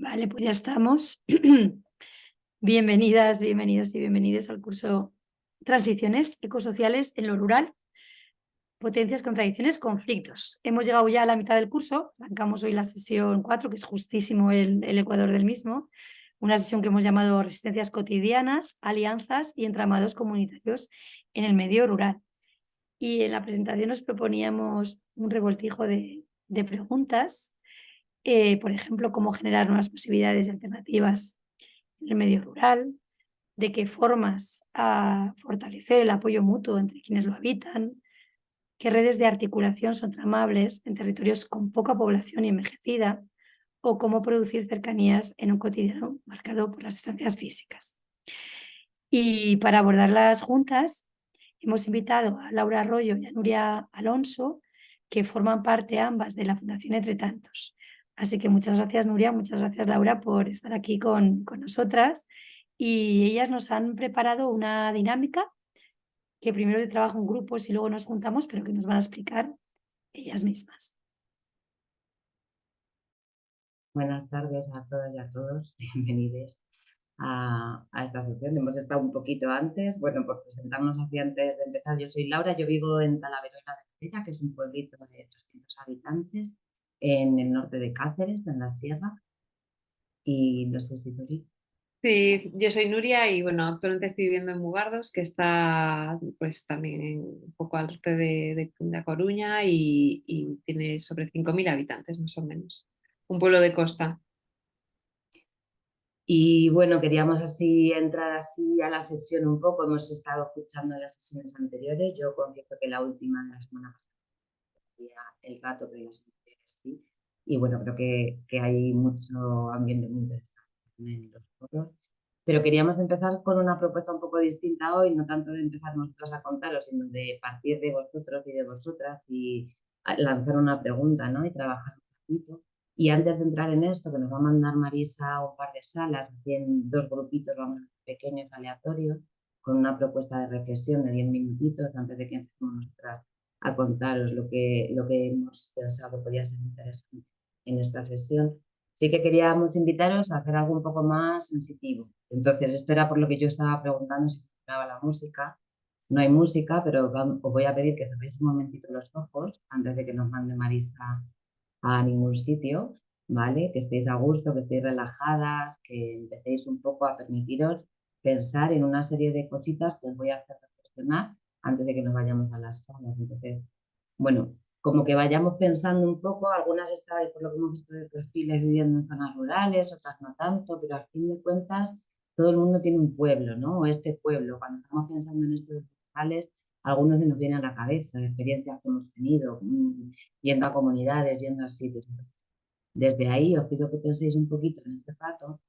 Vale, pues ya estamos. Bienvenidas, bienvenidos y bienvenidas al curso Transiciones ecosociales en lo rural, potencias, contradicciones, conflictos. Hemos llegado ya a la mitad del curso, arrancamos hoy la sesión 4, que es justísimo el ecuador del mismo, una sesión que hemos llamado Resistencias cotidianas, alianzas y entramados comunitarios en el medio rural. Y en la presentación nos proponíamos un revoltijo de preguntas, por ejemplo, cómo generar nuevas posibilidades y alternativas en el medio rural, de qué formas a fortalecer el apoyo mutuo entre quienes lo habitan, qué redes de articulación son tramables en territorios con poca población y envejecida, o cómo producir cercanías en un cotidiano marcado por las distancias físicas. Y para abordarlas juntas, hemos invitado a Laura Arroyo y a Nuria Alonso, que forman parte ambas de la Fundación Entre Tantos. Así que muchas gracias, Nuria, muchas gracias, Laura, por estar aquí con nosotras. Y ellas nos han preparado una dinámica que primero se trabaja en grupos y luego nos juntamos, pero que nos van a explicar ellas mismas. Buenas tardes a todas y a todos, bienvenidos a esta sesión. Hemos estado un poquito antes, bueno, por presentarnos así antes de empezar. Yo soy Laura, yo vivo en Talaverola de Cera, que es un pueblito de 300 habitantes en el norte de Cáceres, en la sierra, y no sé si Nuri. Sí, yo soy Nuria y bueno, actualmente estoy viviendo en Mugardos, que está pues también un poco al norte de A Coruña y tiene sobre 5.000 habitantes más o menos. Un pueblo de costa. Y bueno, queríamos así entrar así a la sesión un poco. Hemos estado escuchando las sesiones anteriores. Yo confieso que la última de la semana pasada el rato, pero las anteriores sí. Y bueno, creo que hay mucho ambiente muy interesante en los foros. Pero queríamos empezar con una propuesta un poco distinta hoy, no tanto de empezar nosotros a contaros, sino de partir de vosotros y de vosotras y lanzar una pregunta, ¿no? Y trabajar un poquito. Y antes de entrar en esto, que nos va a mandar Marisa un par de salas, así en dos grupitos, vamos, pequeños, aleatorios, con una propuesta de reflexión de 10 minutitos antes de que empecemos nosotras a contaros lo que hemos pensado podía ser interesante en esta sesión. Sí que queríamos invitaros a hacer algo un poco más sensitivo. Entonces, esto era por lo que yo estaba preguntando si funcionaba la música. No hay música, pero os voy a pedir que cerréis un momentito los ojos antes de que nos mande Marisa a ningún sitio, ¿vale? Que estéis a gusto, que estéis relajadas, que empecéis un poco a permitiros pensar en una serie de cositas que os voy a hacer reflexionar antes de que nos vayamos a las salas. Entonces, bueno, como que vayamos pensando un poco, algunas estáis, por lo que hemos visto de perfiles, viviendo en zonas rurales, otras no tanto, pero al fin de cuentas todo el mundo tiene un pueblo, ¿no? O este pueblo, cuando estamos pensando en esto de rurales, algunos se nos vienen a la cabeza, de experiencias que hemos tenido, yendo a comunidades, yendo a sitios. Desde ahí os pido que penséis un poquito en este rato,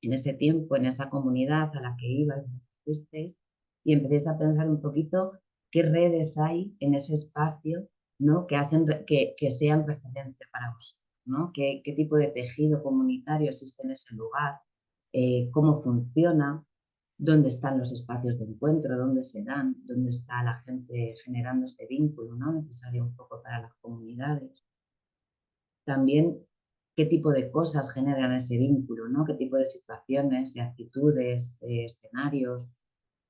en ese tiempo, en esa comunidad a la que ibais, fuisteis, y empecéis a pensar un poquito qué redes hay en ese espacio, ¿no? Que hacen que sean referencia para vosotros, ¿no? ¿Qué tipo de tejido comunitario existe en ese lugar? ¿Cómo funciona? ¿Dónde están los espacios de encuentro? ¿Dónde se dan? ¿Dónde está la gente generando este vínculo, ¿no? Necesario un poco para las comunidades. También qué tipo de cosas generan ese vínculo, ¿no? Qué tipo de situaciones, de actitudes, de escenarios,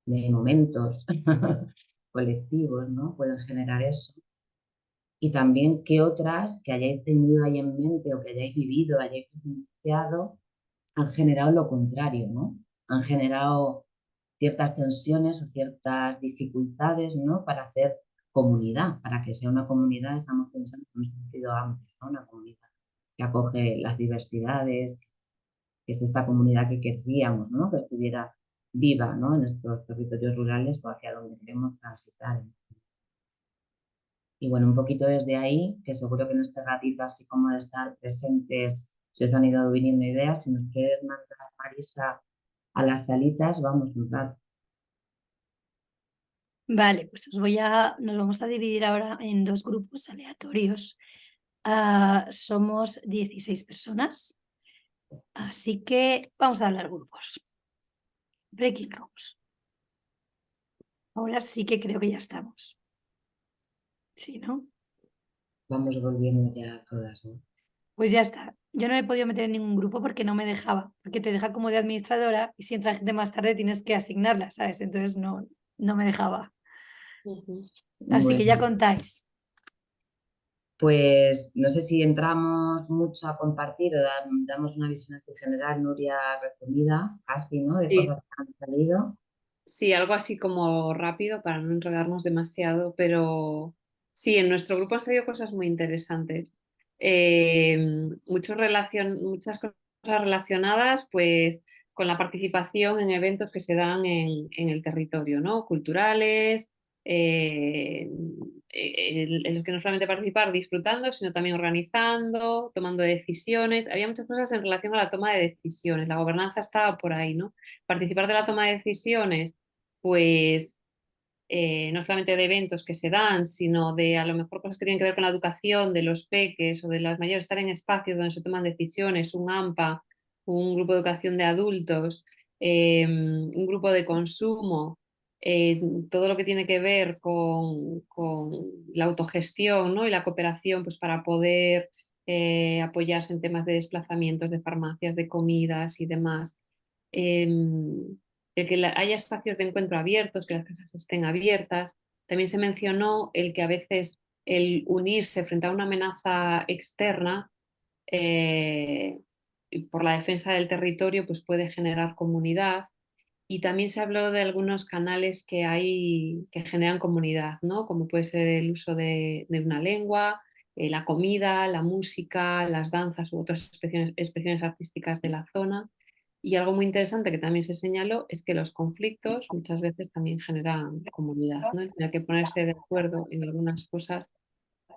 de momentos colectivos, ¿no? Pueden generar eso. Y también qué otras que hayáis tenido ahí en mente o que hayáis vivido, hayáis vivenciado, han generado lo contrario, ¿no? Han generado ciertas tensiones o ciertas dificultades, ¿no? Para hacer comunidad, para que sea una comunidad, estamos pensando en un sentido amplio, ¿no? Una comunidad que acoge las diversidades, que es esta comunidad que querríamos, ¿no? Que estuviera viva, ¿no? En estos territorios rurales o hacia donde queremos transitar. Y bueno, un poquito desde ahí, que seguro que en este ratito, así como de estar presentes, se os han ido viniendo ideas. Si nos quieres mandar, Marisa, a las salitas, vamos un rato. Vale, pues nos vamos a dividir ahora en dos grupos aleatorios. Somos 16 personas, así que vamos a hablar grupos. Breaking rooms. Ahora sí que creo que ya estamos. Sí, ¿no? Vamos volviendo ya a todas, ¿no? Pues ya está. Yo no me he podido meter en ningún grupo porque no me dejaba, porque te deja como de administradora y si entra gente más tarde tienes que asignarla, ¿sabes? Entonces no me dejaba. Ujú. Así que ya Bueno, contáis. pues no sé si entramos mucho a compartir o damos una visión así general, Nuria, resumida, casi, ¿no? De Sí, cosas que han salido. sí, algo así como rápido para no enredarnos demasiado, pero sí, en nuestro grupo han salido cosas muy interesantes. Muchas cosas relacionadas pues con la participación en eventos que se dan en el territorio, ¿no? Culturales, en los que no solamente participar disfrutando, sino también organizando, tomando decisiones. Había muchas cosas en relación a la toma de decisiones. La gobernanza estaba por ahí, ¿no? Participar de la toma de decisiones pues no solamente de eventos que se dan, sino de a lo mejor cosas que tienen que ver con la educación de los peques o de las mayores, estar en espacios donde se toman decisiones, un AMPA, un grupo de educación de adultos, un grupo de consumo, todo lo que tiene que ver con la autogestión, ¿no? Y la cooperación pues, para poder apoyarse en temas de desplazamientos, de farmacias, de comidas y demás. El que haya espacios de encuentro abiertos, que las casas estén abiertas. También se mencionó el que a veces el unirse frente a una amenaza externa por la defensa del territorio pues puede generar comunidad. Y también se habló de algunos canales que hay que generan comunidad, ¿no? Como puede ser el uso de una lengua, la comida, la música, las danzas u otras expresiones artísticas de la zona. Y algo muy interesante que también se señaló es que los conflictos muchas veces también generan comunidad, ¿no? El tener que ponerse de acuerdo en algunas cosas,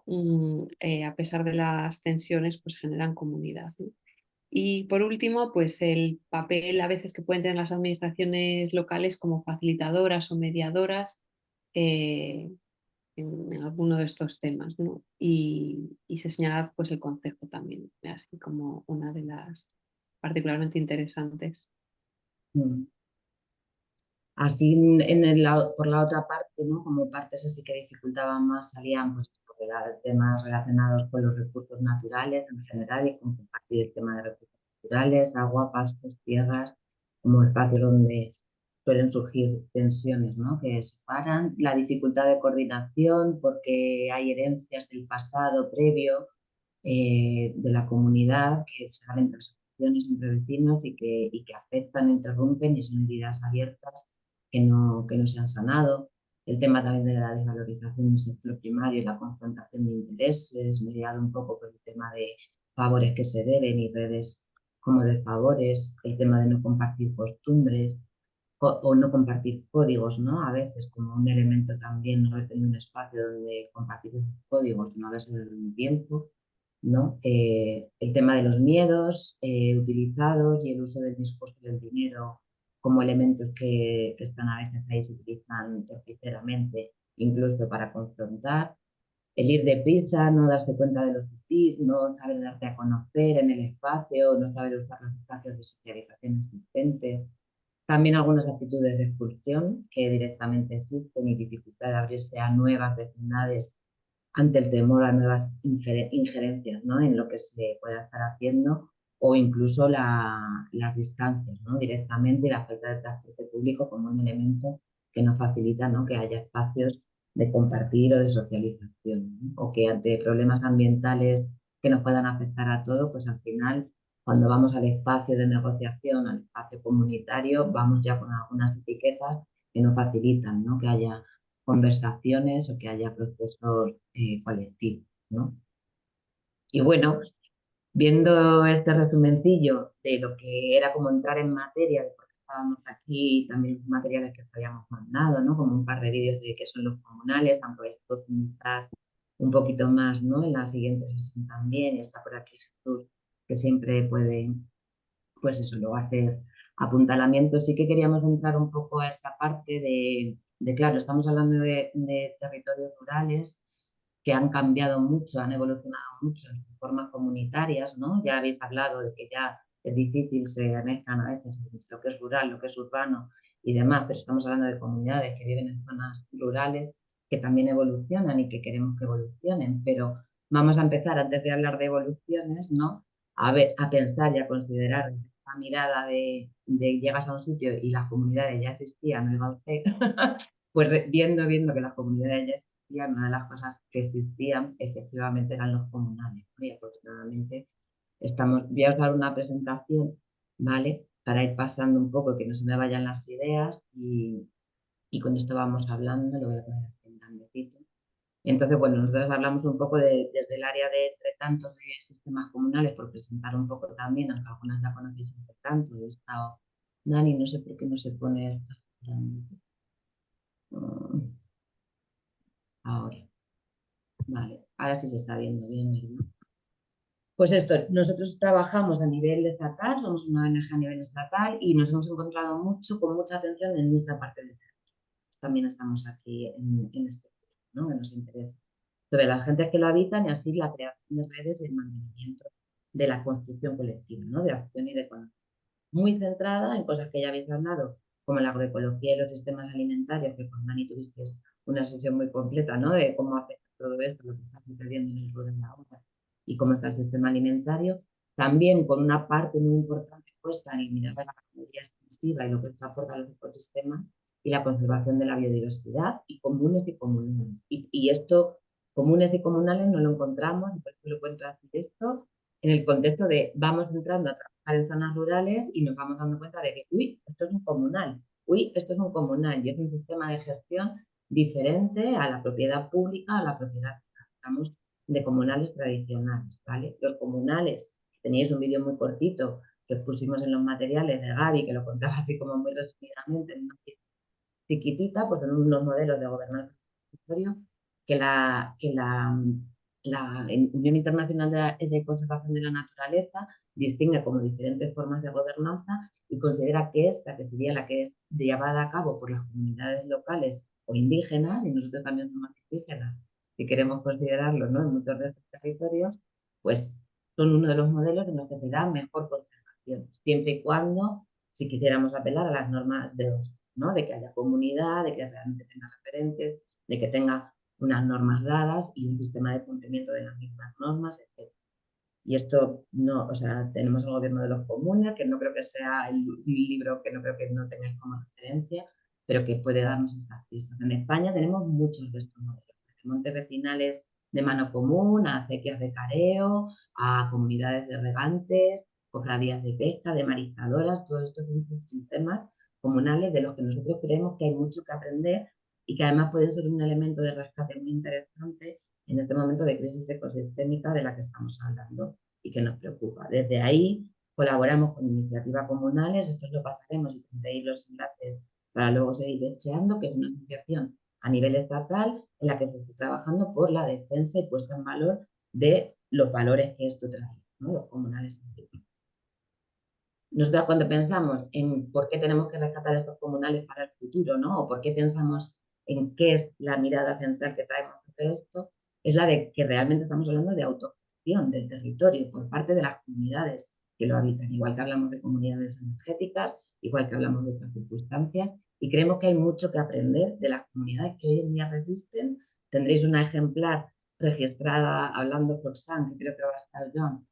a pesar de las tensiones, pues generan comunidad, ¿no? Y por último, pues el papel a veces que pueden tener las administraciones locales como facilitadoras o mediadoras en alguno de estos temas, ¿no? Y se señala pues el concejo también, así como una de las particularmente interesantes. Mm. Así por la otra parte, ¿no? Como partes así que dificultaban más, salían pues, temas relacionados con los recursos naturales en general y con compartir el tema de recursos naturales, agua, pastos, tierras, como espacios donde suelen surgir tensiones, ¿no? Que separan, la dificultad de coordinación porque hay herencias del pasado previo de la comunidad que salen transacciones entre vecinos y que afectan, interrumpen y son heridas abiertas que no se han sanado. El tema también de la desvalorización del sector primario y la confrontación de intereses, mediado un poco por el tema de favores que se deben y redes como de favores, el tema de no compartir costumbres o no compartir códigos, ¿no? A veces como un elemento también, no haber tenido un espacio donde compartir esos códigos, no haberse dado un tiempo, ¿no? El tema de los miedos utilizados y el uso del discurso del dinero como elementos que están a veces ahí, se utilizan torticeramente, incluso para confrontar. El ir deprisa, no darse cuenta de lo sutil, no saber darte a conocer en el espacio, no saber usar los espacios de socialización existentes. También algunas actitudes de expulsión que directamente existen y dificultad de abrirse a nuevas vecindades ante el temor a nuevas injerencias, ¿no? En lo que se pueda estar haciendo o incluso las distancias, ¿no? Directamente y la falta de transporte público como un elemento que no facilita, ¿no? Que haya espacios de compartir o de socialización, ¿no? O que ante problemas ambientales que nos puedan afectar a todos, pues al final cuando vamos al espacio de negociación, al espacio comunitario, vamos ya con algunas etiquetas que no facilitan, ¿no? Que haya conversaciones o que haya procesos colectivos, ¿no? Y bueno, viendo este resumencillo de lo que era como entrar en materia, de por qué estábamos aquí, también los materiales que os habíamos mandado, ¿no? Como un par de vídeos de qué son los comunales, aunque podéis profundizar un poquito más, ¿no? En la siguiente sesión también, y está por aquí Jesús, que siempre puede, pues eso, luego hacer apuntalamientos. Sí que queríamos entrar un poco a esta parte claro, estamos hablando de territorios rurales que han cambiado mucho, han evolucionado mucho en sus formas comunitarias, ¿no? Ya habéis hablado de que ya es difícil, se mezclan a veces lo que es rural, lo que es urbano y demás, pero estamos hablando de comunidades que viven en zonas rurales que también evolucionan y que queremos que evolucionen, pero vamos a empezar, antes de hablar de evoluciones, ¿no? A pensar y a considerar esta mirada de llegas a un sitio y las comunidades ya existían, oiga usted, pues viendo que las comunidades ya existían, una de las cosas que existían efectivamente eran los comunales, ¿no? Y afortunadamente voy a usar una presentación, ¿vale? Para ir pasando un poco, que no se me vayan las ideas y con esto vamos hablando, lo voy a poner aquí en grandecito. Entonces, bueno, nosotros hablamos un poco desde el área de entre tantos de sistemas comunales, por presentar un poco también, aunque algunas ya conocéis entre tanto. He estado, Dani, no sé por qué no se pone esto. Ahora, vale, ahora sí se está viendo bien, ¿verdad? Pues esto, nosotros trabajamos a nivel estatal, somos una ONG a nivel estatal y nos hemos encontrado con mucha atención en esta parte de también estamos aquí en este curso, ¿no? Que nos interesa. Sobre las gentes que lo habitan y así la creación de redes y el mantenimiento de la construcción colectiva, ¿no? De acción y de conocimiento. Muy centrada en cosas que ya habéis hablado, como la agroecología y los sistemas alimentarios, que con Dani tuvisteis una sesión muy completa, ¿no? De cómo afecta todo esto, lo que está sucediendo en el rural ahora y cómo está el sistema alimentario. También con una parte muy importante puesta en eliminar la ganadería extensiva y lo que esto aporta a los ecosistemas y la conservación de la biodiversidad y comunes y comunales. Y esto, comunes y comunales, no lo encontramos, y por eso lo cuento así esto, en el contexto de vamos entrando a trabajar en zonas rurales y nos vamos dando cuenta de que, uy, esto es un comunal, uy, esto es un comunal, y es un sistema de gestión diferente a la propiedad pública, a la propiedad, digamos, de comunales tradicionales, ¿vale? Los comunales, teníais un vídeo muy cortito que pusimos en los materiales de Gaby, que lo contaba así como muy resumidamente, en una chiquitita, pues son unos modelos de gobernanza que la Unión Internacional de Conservación de la Naturaleza distingue como diferentes formas de gobernanza y considera que esta, que sería la que es llevada a cabo por las comunidades locales o indígenas, y nosotros también somos indígenas, si queremos considerarlo, ¿no? En muchos de estos territorios, pues son uno de los modelos en los que se da mejor conservación, siempre y cuando, si quisiéramos apelar a las normas de los, ¿no? De que haya comunidad, de que realmente tenga referentes, de que tenga unas normas dadas y un sistema de cumplimiento de las mismas normas, etc. Y esto no, o sea, tenemos el gobierno de los comunes, que no creo que sea el libro que no creo que no tengáis como referencia, pero que puede darnos estas pistas. En España tenemos muchos de estos modelos, de montes vecinales de mano común, a acequias de careo, a comunidades de regantes, cofradías de pesca, de mariscadoras, todos estos son sistemas comunales de los que nosotros creemos que hay mucho que aprender y que además pueden ser un elemento de rescate muy interesante en este momento de crisis ecosistémica de la que estamos hablando y que nos preocupa. Desde ahí colaboramos con iniciativas comunales, esto lo pasaremos y tendréis los enlaces para luego seguir becheando, que es una asociación a nivel estatal en la que se está trabajando por la defensa y puesta en valor de los valores que esto trae, ¿no? Los comunales. Nosotros cuando pensamos en por qué tenemos que rescatar estos comunales para el futuro, ¿no? O por qué pensamos en qué es la mirada central que traemos de esto, es la de que realmente estamos hablando de autogestión del territorio por parte de las comunidades que lo habitan, igual que hablamos de comunidades energéticas, igual que hablamos de otras circunstancias, y creemos que hay mucho que aprender de las comunidades que hoy en día resisten. Tendréis una ejemplar registrada hablando por San, que creo que va a estar John,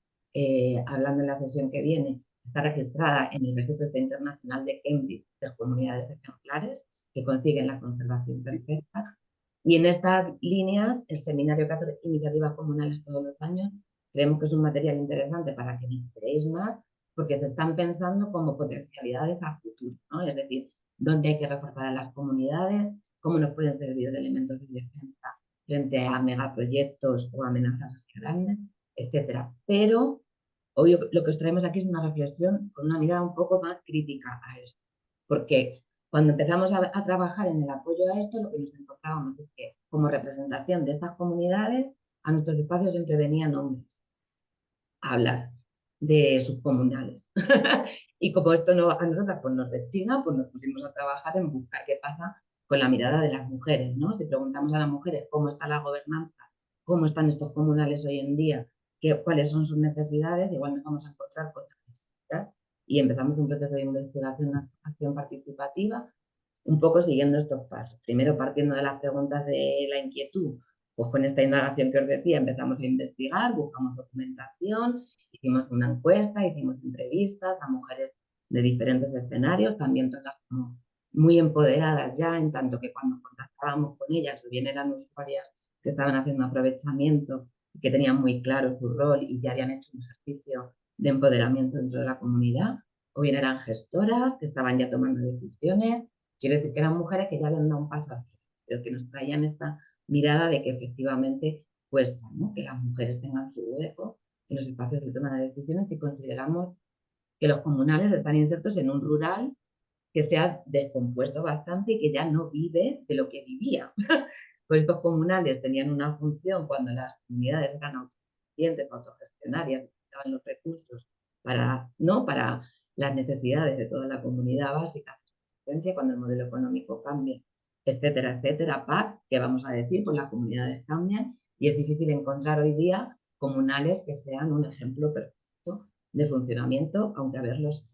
hablando en la sesión que viene, está registrada en el Registro Internacional de Cambridge de comunidades ejemplares que consiguen la conservación perfecta. Y en estas líneas, el seminario que hace iniciativas comunales todos los años, creemos que es un material interesante para que integréis más, porque se están pensando como potencialidades a futuro, ¿no? Es decir, dónde hay que reforzar a las comunidades, cómo nos pueden servir de elementos de defensa frente a megaproyectos o amenazas grandes, etcétera. Pero hoy lo que os traemos aquí es una reflexión con una mirada un poco más crítica a esto, porque cuando empezamos a trabajar en el apoyo a esto, lo que nos encontrábamos es que como representación de estas comunidades, a nuestros espacios siempre venían hombres a hablar de sus comunales. Y como esto no, a nosotras pues nos destina, pues nos pusimos a trabajar en buscar qué pasa con la mirada de las mujeres, ¿no? Si preguntamos a las mujeres cómo está la gobernanza, cómo están estos comunales hoy en día, cuáles son sus necesidades, igual nos vamos a encontrar cosas distintas. Y empezamos un proceso de investigación, acción participativa, un poco siguiendo estos pasos. Primero partiendo de las preguntas de la inquietud, Pues con esta indagación que os decía empezamos a investigar, buscamos documentación, hicimos una encuesta, hicimos entrevistas a mujeres de diferentes escenarios, también todas como muy empoderadas ya, en tanto que cuando contactábamos con ellas, o bien eran usuarias que estaban haciendo aprovechamiento y que tenían muy claro su rol y ya habían hecho un ejercicio de empoderamiento dentro de la comunidad, o bien eran gestoras que estaban ya tomando decisiones. Quiero decir que eran mujeres que ya habían dado un paso hacia, pero que nos traían esta mirada de que efectivamente cuesta, ¿no? Que las mujeres tengan su hueco en los espacios de toma de decisiones y consideramos que los comunales están insertos en un rural que se ha descompuesto bastante y que ya no vive de lo que vivía. Pues estos comunales tenían una función cuando las comunidades eran autosuficientes, autogestionarias, necesitaban los recursos para, ¿no? para las necesidades de toda la comunidad básica, cuando el modelo económico cambia, etcétera, etcétera, PAC, que vamos a decir, pues las comunidades cambian y es difícil encontrar hoy día comunales que sean un ejemplo perfecto de funcionamiento, aunque a verlos.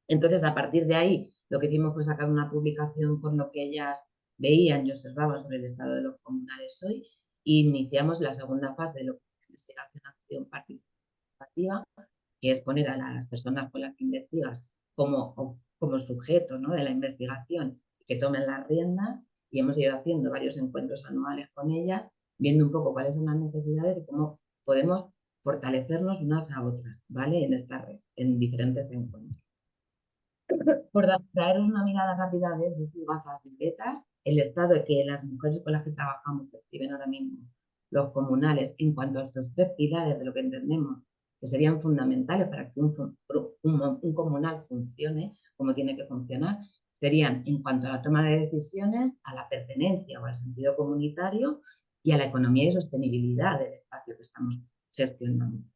Entonces, a partir de ahí, lo que hicimos fue sacar una publicación con lo que ellas veían y observaban sobre el estado de los comunales hoy e iniciamos la segunda fase de lo que es investigación, acción participativa, que es poner a las personas con las que investigas como sujeto, ¿no? de la investigación, que tomen las riendas, y hemos ido haciendo varios encuentros anuales con ellas, viendo un poco cuáles son las necesidades y cómo podemos fortalecernos unas a otras, ¿vale? En esta red, en diferentes encuentros. Por traer una mirada rápida desde sus gafas violetas, el estado de que las mujeres con las que trabajamos perciben ahora mismo los comunales en cuanto a estos tres pilares de lo que entendemos que serían fundamentales para que un comunal funcione como tiene que funcionar, serían en cuanto a la toma de decisiones, a la pertenencia o al sentido comunitario y a la economía y sostenibilidad del espacio que estamos gestionando.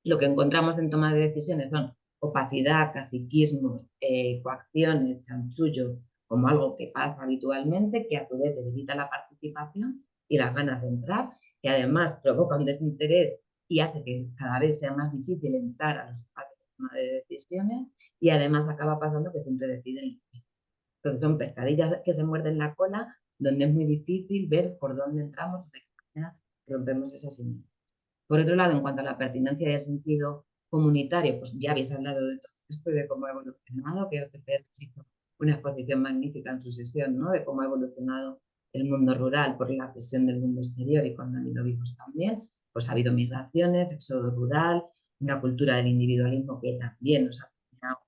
Lo que encontramos en toma de decisiones son opacidad, caciquismo, coacciones, chanchullo, como algo que pasa habitualmente, que a su vez debilita la participación y las ganas de entrar, que además provoca un desinterés y hace que cada vez sea más difícil entrar a los espacios de toma de decisiones, y además acaba pasando que siempre deciden. Entonces son pescadillas que se muerden la cola, donde es muy difícil ver por dónde entramos, de qué manera rompemos esa similitud. Por otro lado, en cuanto a la pertinencia y el sentido comunitario, pues ya habéis hablado de todo esto y de cómo ha evolucionado, que OCP hizo una exposición magnífica en su sesión, ¿no? De cómo ha evolucionado el mundo rural por la presión del mundo exterior y cuando han ido vivos también, pues ha habido migraciones, éxodo rural, una cultura del individualismo que también nos ha afectado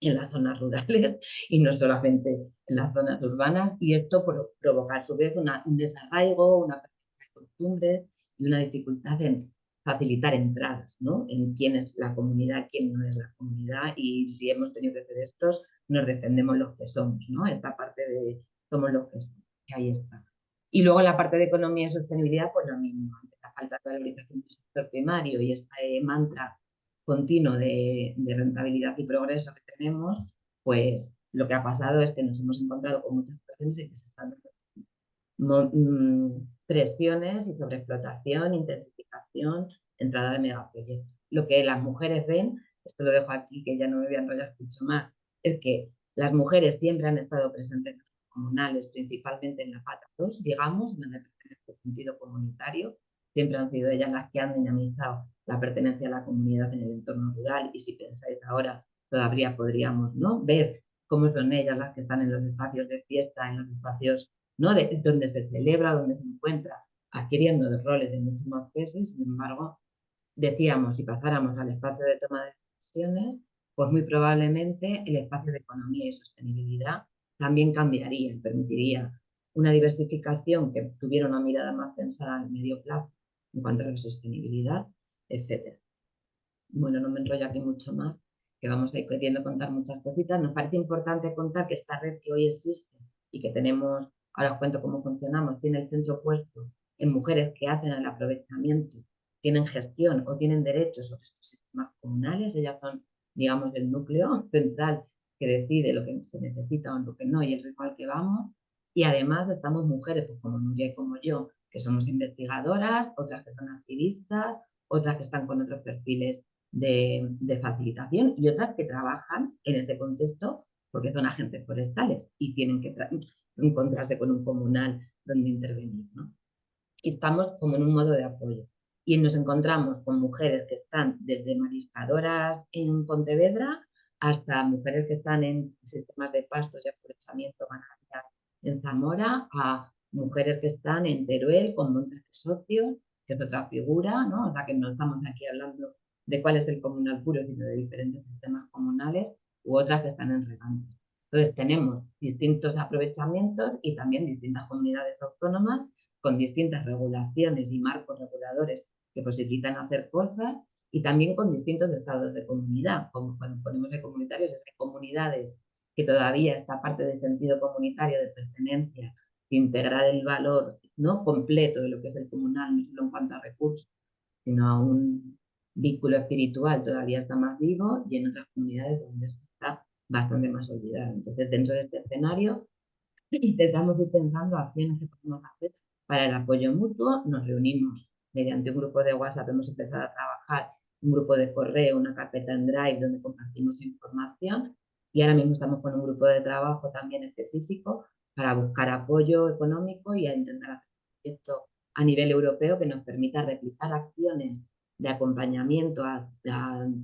en las zonas rurales y no solamente en las zonas urbanas, y esto provoca a su vez un desarraigo, una pérdida de costumbres y una dificultad en facilitar entradas, ¿no? En quién es la comunidad, quién no es la comunidad, y si hemos tenido que hacer estos, nos defendemos los que somos, ¿no? Esta parte de somos los que somos, que ahí está. Y luego la parte de economía y sostenibilidad, pues lo mismo, la falta de valorización del sector primario y este mantra continuo de rentabilidad y progreso que tenemos, pues lo que ha pasado es que nos hemos encontrado con muchas situaciones en que se están presiones y sobreexplotación, intensificación, entrada de megaproyectos. Lo que las mujeres ven, esto lo dejo aquí que ya no me voy a enrollar mucho más, es que las mujeres siempre han estado presentes en los comunales, principalmente en la pata 2, digamos, en el sentido comunitario, siempre han sido ellas las que han dinamizado la pertenencia a la comunidad en el entorno rural, y si pensáis ahora, todavía podríamos, ¿no?, ver cómo son ellas las que están en los espacios de fiesta, en los espacios, ¿no?, donde se celebra, donde se encuentra, adquiriendo roles de mucho más peso. Y sin embargo, decíamos, si pasáramos al espacio de toma de decisiones, pues muy probablemente el espacio de economía y sostenibilidad también cambiaría y permitiría una diversificación que tuviera una mirada más pensada a medio plazo en cuanto a la sostenibilidad, etcétera. Bueno, no me enrollo aquí mucho más, que vamos a ir queriendo contar muchas cositas. Nos parece importante contar que esta red que hoy existe y que tenemos, ahora os cuento cómo funcionamos, tiene el centro puesto en mujeres que hacen el aprovechamiento, tienen gestión o tienen derechos sobre estos sistemas comunales. Ellas son, digamos, el núcleo central que decide lo que se necesita o lo que no y el ritmo al que vamos. Y además estamos mujeres, pues como Nuria y como yo, que somos investigadoras, otras que son activistas, otras que están con otros perfiles de facilitación, y otras que trabajan en este contexto porque son agentes forestales y tienen que encontrarse con un comunal donde intervenir, ¿no? y estamos como en un modo de apoyo. Y nos encontramos con mujeres que están desde mariscadoras en Pontevedra hasta mujeres que están en sistemas de pastos y aprovechamiento ganadería en Zamora, a mujeres que están en Teruel con montes de socios, que es otra figura, ¿no? O sea, que no estamos aquí hablando de cuál es el comunal puro, sino de diferentes sistemas comunales, u otras que están en regantes. Entonces tenemos distintos aprovechamientos y también distintas comunidades autónomas con distintas regulaciones y marcos reguladores que posibilitan hacer cosas y también con distintos estados de comunidad, como cuando ponemos de comunitarios, es que hay comunidades que todavía esta parte del sentido comunitario de pertenencia, de integrar el valor, ¿no?, completo de lo que es el comunal, no solo en cuanto a recursos, sino a un vínculo espiritual todavía está más vivo, y en otras comunidades donde está bastante más olvidado. Entonces, dentro de este escenario, intentamos ir pensando acciones que podemos hacer para el apoyo mutuo. Nos reunimos mediante un grupo de WhatsApp, hemos empezado a trabajar un grupo de correo, una carpeta en Drive donde compartimos información, y ahora mismo estamos con un grupo de trabajo también específico para buscar apoyo económico y a intentar hacer un proyecto a nivel europeo que nos permita replicar acciones de acompañamiento a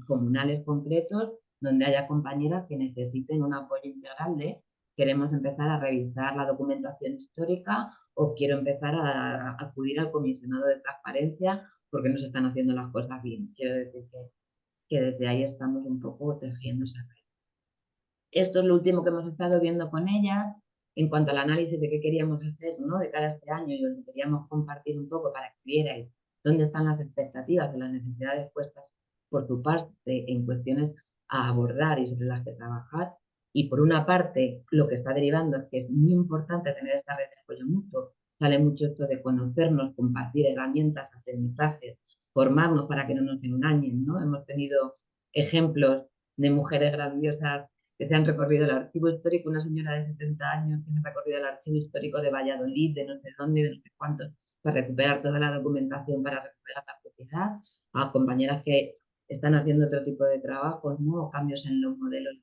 comunales concretos donde haya compañeras que necesiten un apoyo integral de queremos empezar a revisar la documentación histórica o quiero empezar a acudir al comisionado de transparencia porque no se están haciendo las cosas bien. Quiero decir que desde ahí estamos un poco tejiendo esa red. Esto es lo último que hemos estado viendo con ellas en cuanto al análisis de qué queríamos hacer, ¿no?, de cara a este año, y os lo queríamos compartir un poco para que vierais dónde están las expectativas o las necesidades puestas por tu parte en cuestiones a abordar y sobre las que trabajar. Y por una parte, lo que está derivando es que es muy importante tener esta red de apoyo mutuo. Sale mucho esto de conocernos, compartir herramientas, aprendizajes, formarnos para que no nos engañen, ¿no? Hemos tenido ejemplos de mujeres grandiosas que se han recorrido el archivo histórico, una señora de 70 años que se ha recorrido el archivo histórico de Valladolid, de no sé dónde, de no sé cuántos, para recuperar toda la documentación, para recuperar la propiedad, a compañeras que están haciendo otro tipo de trabajos, ¿no?, o cambios en los modelos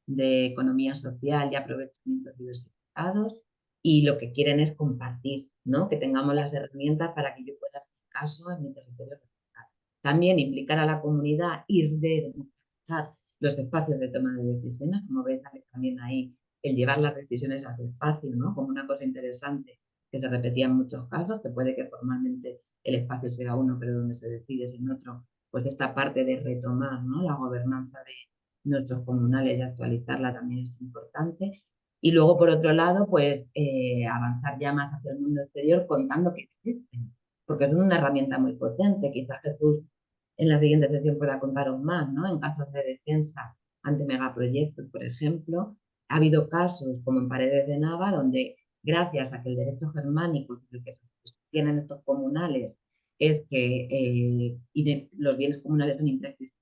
de economía social y aprovechamientos diversificados, y lo que quieren es compartir, ¿no?, que tengamos las herramientas para que yo pueda hacer caso en mi territorio regional. También implicar a la comunidad, ir de democratizar los espacios de toma de decisiones, como veis también ahí, el llevar las decisiones a su espacio, ¿no?, como una cosa interesante que se repetía en muchos casos, que puede que formalmente el espacio sea uno, pero donde se decide es en otro, pues esta parte de retomar, ¿no?, la gobernanza de nuestros comunales y actualizarla también es importante. Y luego, por otro lado, pues avanzar ya más hacia el mundo exterior contando que existen, porque es una herramienta muy potente. Quizás Jesús en la siguiente sesión pueda contaros más, ¿no?, en casos de defensa ante megaproyectos, por ejemplo. Ha habido casos, como en Paredes de Nava, donde gracias a que el derecho germánico, el que tienen estos comunales, es que los bienes comunales son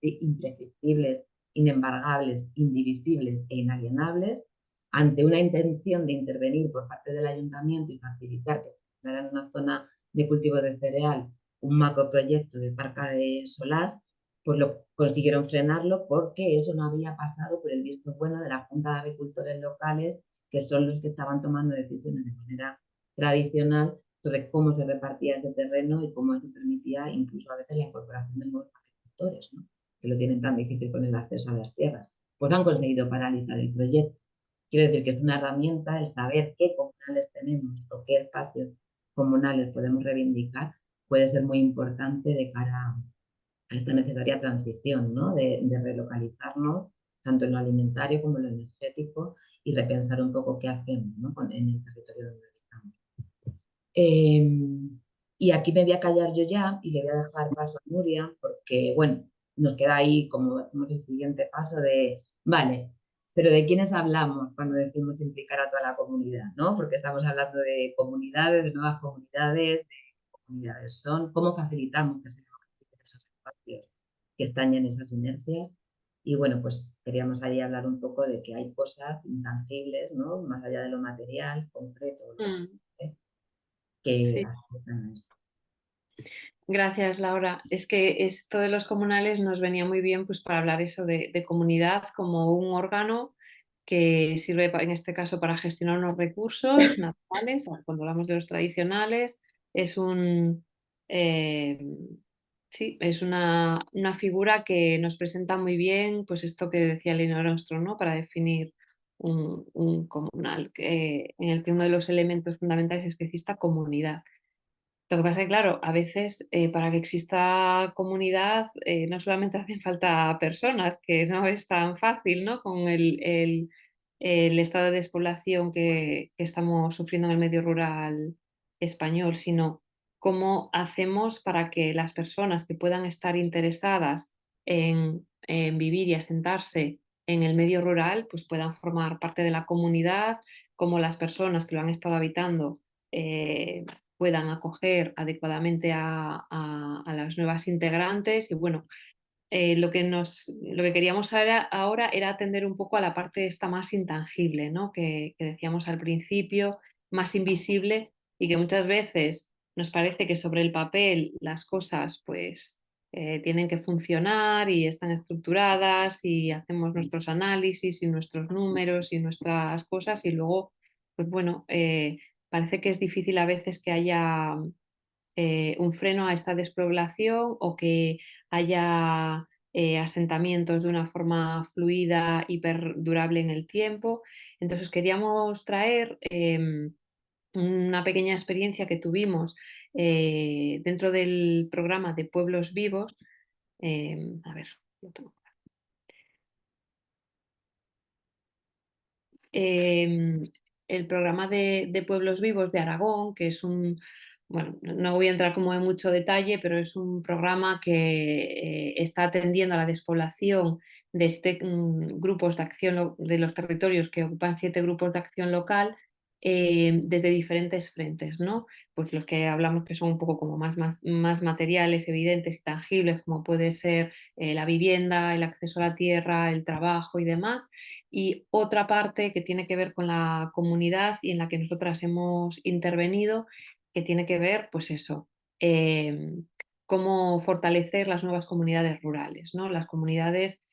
imprescriptibles, inembargables, indivisibles e inalienables, ante una intención de intervenir por parte del ayuntamiento y facilitar que se en una zona de cultivo de cereal un macroproyecto de parque solar, pues lo consiguieron frenarlo porque eso no había pasado por el visto bueno de la Junta de Agricultores locales, que son los que estaban tomando decisiones de manera tradicional sobre cómo se repartía ese terreno y cómo eso permitía incluso a veces la incorporación de nuevos agricultores, ¿no?, que lo tienen tan difícil con el acceso a las tierras. Pues han conseguido paralizar el proyecto. Quiero decir que es una herramienta el saber qué comunales tenemos o qué espacios comunales podemos reivindicar, puede ser muy importante de cara a esta necesaria transición, ¿no?, de relocalizarnos tanto en lo alimentario como en lo energético y repensar un poco qué hacemos, ¿no?, en el territorio donde habitamos. Y aquí me voy a callar yo ya y le voy a dejar paso a Nuria porque, bueno, nos queda ahí como el siguiente paso de, vale, pero ¿de quiénes hablamos cuando decimos implicar a toda la comunidad, ¿no? Porque estamos hablando de comunidades, de nuevas comunidades, son, cómo facilitamos que se democraticen esos espacios que están ya en esas inercias. Y bueno, pues queríamos ahí hablar un poco de que hay cosas intangibles, ¿no?, más allá de lo material, concreto, que Sí. afectan a esto. Gracias, Laura. Es que esto de los comunales nos venía muy bien, pues, para hablar eso de comunidad como un órgano que sirve en este caso para gestionar unos recursos naturales, cuando hablamos de los tradicionales, es un... sí, es una figura que nos presenta muy bien, pues esto que decía Elinor Ostrom, ¿no? Para definir un comunal, en el que uno de los elementos fundamentales es que exista comunidad. Lo que pasa es que, claro, a veces para que exista comunidad no solamente hacen falta personas, que no es tan fácil, ¿no? Con el estado de despoblación que estamos sufriendo en el medio rural español, sino cómo hacemos para que las personas que puedan estar interesadas en vivir y asentarse en el medio rural, pues puedan formar parte de la comunidad, como las personas que lo han estado habitando. Puedan acoger adecuadamente a las nuevas integrantes y bueno, lo que queríamos ahora era atender un poco a la parte esta más intangible, ¿no? Que decíamos al principio, más invisible y que muchas veces nos parece que sobre el papel las cosas pues tienen que funcionar y están estructuradas y hacemos nuestros análisis y nuestros números y nuestras cosas y luego, pues bueno, parece que es difícil a veces que haya un freno a esta despoblación o que haya asentamientos de una forma fluida y perdurable en el tiempo. Entonces queríamos traer una pequeña experiencia que tuvimos dentro del programa de Pueblos Vivos. A ver, lo tengo. eh, el programa de Pueblos Vivos de Aragón, que es bueno, no voy a entrar como en mucho detalle, pero es un programa que está atendiendo a la despoblación de grupos de acción de los territorios que ocupan 7 grupos de acción local desde diferentes frentes, ¿no? Pues los que hablamos que son un poco como más materiales, evidentes y tangibles, como puede ser la vivienda, el acceso a la tierra, el trabajo y demás y otra parte que tiene que ver con la comunidad y en la que nosotras hemos intervenido, que tiene que ver, pues eso, eh, cómo fortalecer las nuevas comunidades rurales, ¿no? Las comunidades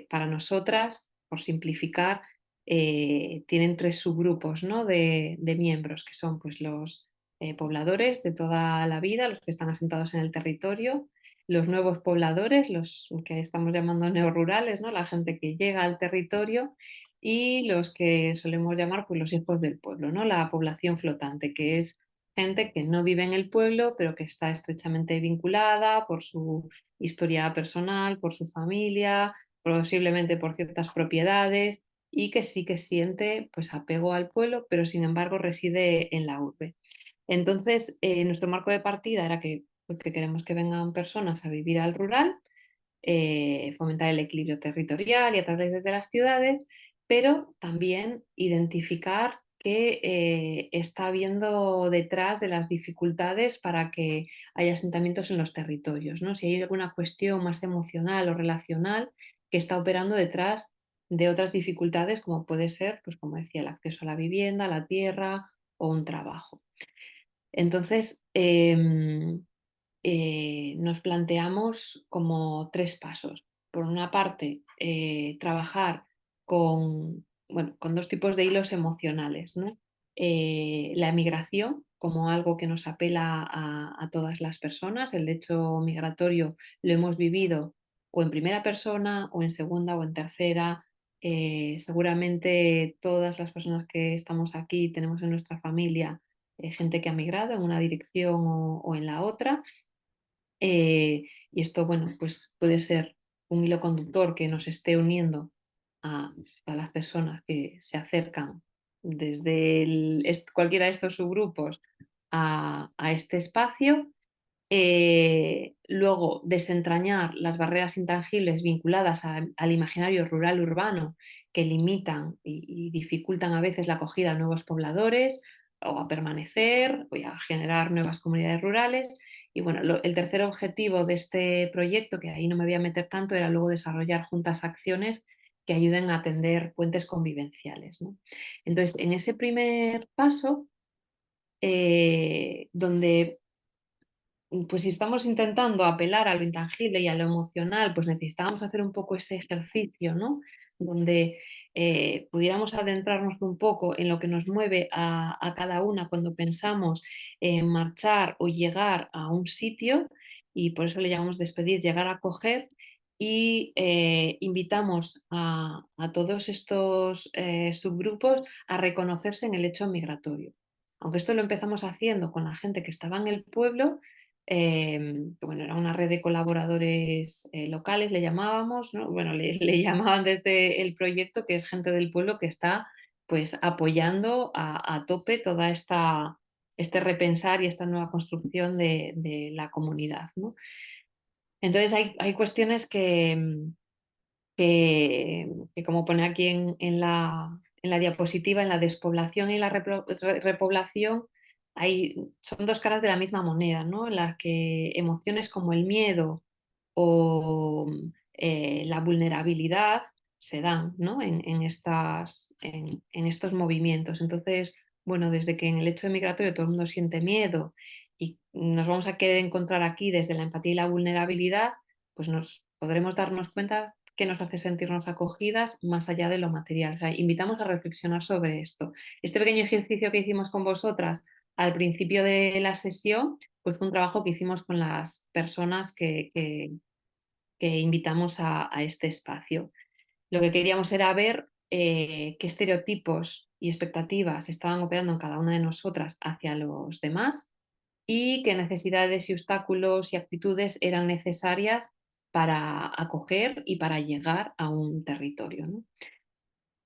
para nosotras, por simplificar, tienen 3 subgrupos, ¿no? de miembros, que son pues los pobladores de toda la vida, los que están asentados en el territorio, los nuevos pobladores, los que estamos llamando neorurales, ¿no? La gente que llega al territorio y los que solemos llamar pues, los hijos del pueblo, ¿no? La población flotante, que es gente que no vive en el pueblo, pero que está estrechamente vinculada por su historia personal, por su familia, posiblemente por ciertas propiedades y que sí que siente pues apego al pueblo, pero sin embargo reside en la urbe. Entonces, nuestro marco de partida era que, porque queremos que vengan personas a vivir al rural, fomentar el equilibrio territorial y a través desde las ciudades, pero también identificar qué está habiendo detrás de las dificultades para que haya asentamientos en los territorios, ¿no? Si hay alguna cuestión más emocional o relacional que está operando detrás de otras dificultades, como puede ser, pues como decía, el acceso a la vivienda, a la tierra o un trabajo. Entonces, nos planteamos como 3 pasos. Por una parte, trabajar bueno, con 2 tipos de hilos emocionales, ¿no? La emigración como algo que nos apela a todas las personas. El hecho migratorio lo hemos vivido o en primera persona o en segunda o en tercera. Seguramente todas las personas que estamos aquí tenemos en nuestra familia gente que ha migrado en una dirección o en la otra. Y esto, bueno, pues puede ser un hilo conductor que nos esté uniendo a las personas que se acercan desde cualquiera de estos subgrupos a este espacio. Luego, desentrañar las barreras intangibles vinculadas al imaginario rural urbano que limitan y dificultan a veces la acogida a nuevos pobladores o a permanecer o a generar nuevas comunidades rurales. Y bueno, el tercer objetivo de este proyecto, que ahí no me voy a meter tanto, era luego desarrollar juntas acciones que ayuden a atender puentes convivenciales, ¿no? Entonces, en ese primer paso, donde pues si estamos intentando apelar a lo intangible y a lo emocional, pues necesitábamos hacer un poco ese ejercicio, ¿no? Donde pudiéramos adentrarnos un poco en lo que nos mueve a cada una cuando pensamos en marchar o llegar a un sitio, y por eso le llamamos despedir, llegar a acoger, y invitamos a todos estos subgrupos a reconocerse en el hecho migratorio. Aunque esto lo empezamos haciendo con la gente que estaba en el pueblo, que bueno, era una red de colaboradores locales, le llamábamos, ¿no? Bueno, le llamaban desde el proyecto, que es gente del pueblo que está pues apoyando a tope toda este repensar y esta nueva construcción de la comunidad, ¿no? Entonces hay cuestiones que como pone aquí en la diapositiva, en la despoblación y la repoblación, son dos caras de la misma moneda, ¿no? En las que emociones como el miedo o la vulnerabilidad se dan, ¿no? en estos movimientos. Entonces, bueno, desde que en el hecho de migratorio todo el mundo siente miedo y nos vamos a querer encontrar aquí desde la empatía y la vulnerabilidad, pues nos podremos darnos cuenta que nos hace sentirnos acogidas más allá de lo material. O sea, invitamos a reflexionar sobre esto. Este pequeño ejercicio que hicimos con vosotras al principio de la sesión, pues fue un trabajo que hicimos con las personas que invitamos a este espacio. Lo que queríamos era ver qué estereotipos y expectativas estaban operando en cada una de nosotras hacia los demás y qué necesidades y obstáculos y actitudes eran necesarias para acoger y para llegar a un territorio, ¿no?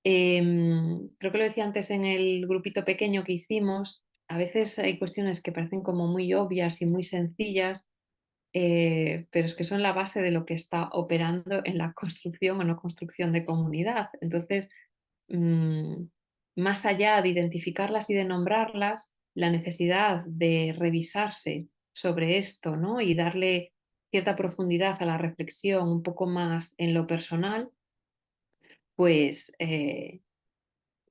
Creo que lo decía antes en el grupito pequeño que hicimos, a veces hay cuestiones que parecen como muy obvias y muy sencillas, pero es que son la base de lo que está operando en la construcción o no construcción de comunidad. Entonces, mm, más allá de identificarlas y de nombrarlas, la necesidad de revisarse sobre esto, ¿no? Y darle cierta profundidad a la reflexión un poco más en lo personal, pues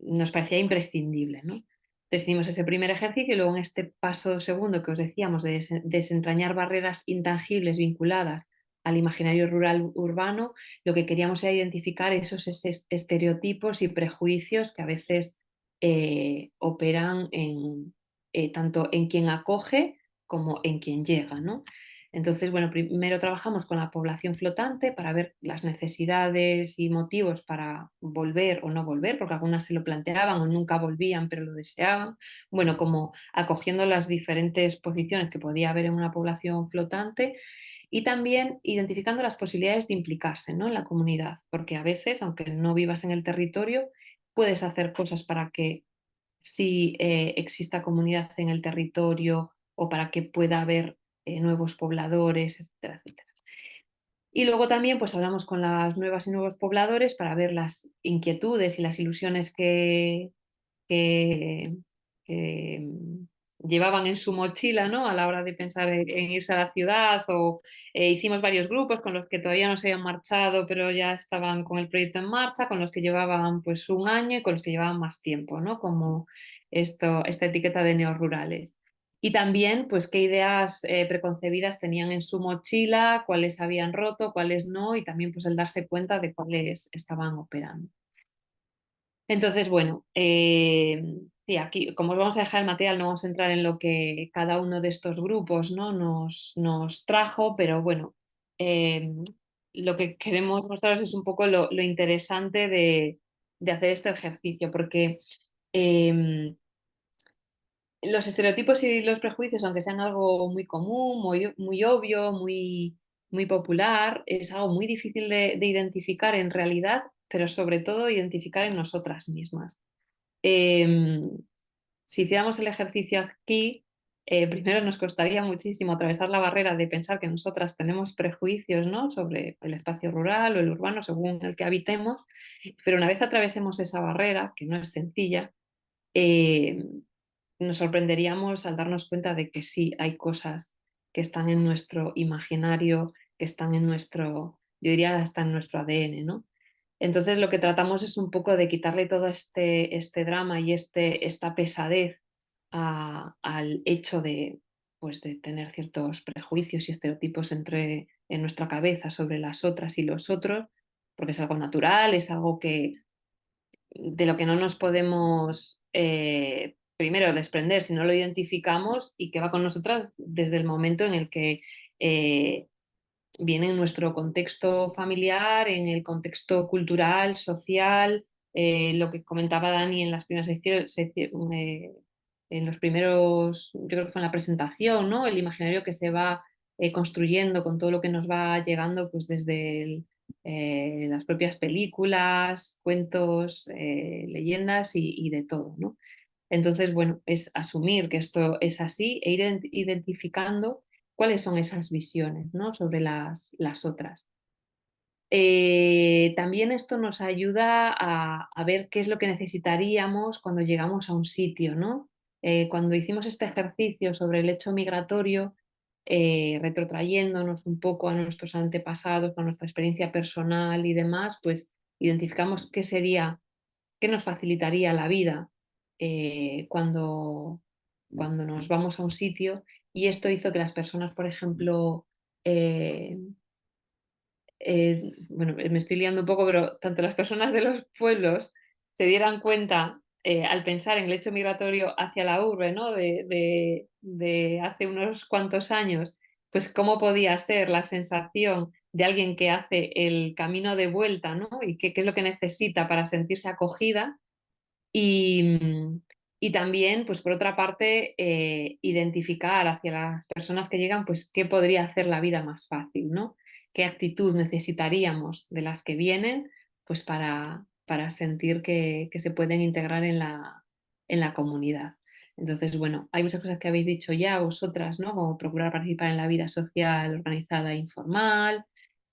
nos parecía imprescindible, ¿no? Entonces hicimos ese primer ejercicio y luego en este paso segundo que os decíamos de desentrañar barreras intangibles vinculadas al imaginario rural urbano, lo que queríamos era identificar esos estereotipos y prejuicios que a veces operan tanto en quien acoge como en quien llega, ¿no? Entonces, bueno, primero trabajamos con la población flotante para ver las necesidades y motivos para volver o no volver, porque algunas se lo planteaban o nunca volvían, pero lo deseaban. Bueno, como acogiendo las diferentes posiciones que podía haber en una población flotante y también identificando las posibilidades de implicarse, ¿no? En la comunidad, porque a veces, aunque no vivas en el territorio, puedes hacer cosas para que sí exista comunidad en el territorio o para que pueda haber nuevos pobladores, etcétera, etcétera. Y luego también pues hablamos con las nuevas y nuevos pobladores para ver las inquietudes y las ilusiones que, que llevaban en su mochila, ¿no? A la hora de pensar en irse a la ciudad, o hicimos varios grupos con los que todavía no se habían marchado pero ya estaban con el proyecto en marcha, con los que llevaban pues un año y con los que llevaban más tiempo, ¿no? Como esta etiqueta de neorurales. Y también, pues, qué ideas preconcebidas tenían en su mochila, cuáles habían roto, cuáles no, y también, pues, el darse cuenta de cuáles estaban operando. Entonces, bueno, sí, aquí, como os vamos a dejar el material, no vamos a entrar en lo que cada uno de estos grupos, ¿no? nos trajo, pero bueno, eh, lo que queremos mostraros es un poco lo interesante de hacer este ejercicio, porque los estereotipos y los prejuicios, aunque sean algo muy común, muy obvio, muy popular, es algo muy difícil de identificar en realidad, pero sobre todo de identificar en nosotras mismas. Si hiciéramos el ejercicio aquí, primero nos costaría muchísimo atravesar la barrera de pensar que nosotras tenemos prejuicios, ¿no? Sobre el espacio rural o el urbano, según el que habitemos, pero una vez atravesemos esa barrera, que no es sencilla, eh, nos sorprenderíamos al darnos cuenta de que sí hay cosas que están en nuestro imaginario, que están en nuestro, yo diría hasta en nuestro ADN, ¿no? Entonces lo que tratamos es un poco de quitarle todo este drama y esta pesadez al hecho de, pues, de tener ciertos prejuicios y estereotipos en nuestra cabeza sobre las otras y los otros, porque es algo natural, es algo de lo que no nos podemos primero desprender si no lo identificamos y que va con nosotras desde el momento en el que viene en nuestro contexto familiar, en el contexto cultural, social, lo que comentaba Dani en las primeras en los primeros, yo creo que fue en la presentación, ¿no? El imaginario que se va construyendo con todo lo que nos va llegando pues desde las propias películas, cuentos, leyendas y de todo, ¿no? Entonces, bueno, es asumir que esto es así e ir identificando cuáles son esas visiones, ¿no? Sobre las otras. También esto nos ayuda a ver qué es lo que necesitaríamos cuando llegamos a un sitio, ¿no? Cuando hicimos este ejercicio sobre el hecho migratorio, retrotrayéndonos un poco a nuestros antepasados, a nuestra experiencia personal y demás, pues identificamos qué sería, qué nos facilitaría la vida cuando nos vamos a un sitio, y esto hizo que las personas, por ejemplo, bueno, me estoy liando un poco, pero tanto las personas de los pueblos se dieran cuenta al pensar en el hecho migratorio hacia la urbe, ¿no? De hace unos cuantos años, pues cómo podía ser la sensación de alguien que hace el camino de vuelta, ¿no? Y qué es lo que necesita para sentirse acogida. Y, y también, pues por otra parte, identificar hacia las personas que llegan, pues qué podría hacer la vida más fácil, ¿no? ¿Qué actitud necesitaríamos de las que vienen, pues para sentir que se pueden integrar en la comunidad? Entonces, bueno, hay muchas cosas que habéis dicho ya vosotras, ¿no? Como procurar participar en la vida social organizada e informal,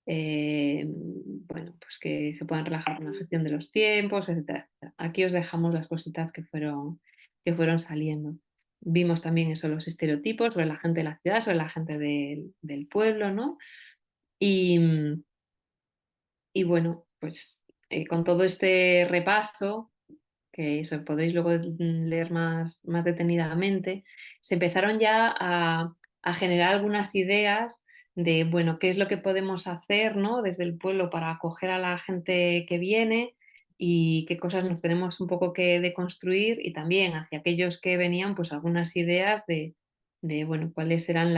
bueno, pues que se puedan relajar con la gestión de los tiempos, etcétera, etcétera. Aquí os dejamos las cositas que fueron saliendo. Vimos también eso, los estereotipos sobre la gente de la ciudad, sobre la gente del pueblo, ¿no? Y, y bueno, pues con todo este repaso, que eso podréis luego leer más detenidamente, se empezaron ya a generar algunas ideas de, bueno, qué es lo que podemos hacer, ¿no? Desde el pueblo para acoger a la gente que viene y qué cosas nos tenemos un poco que deconstruir, y también hacia aquellos que venían, pues algunas ideas bueno, cuáles eran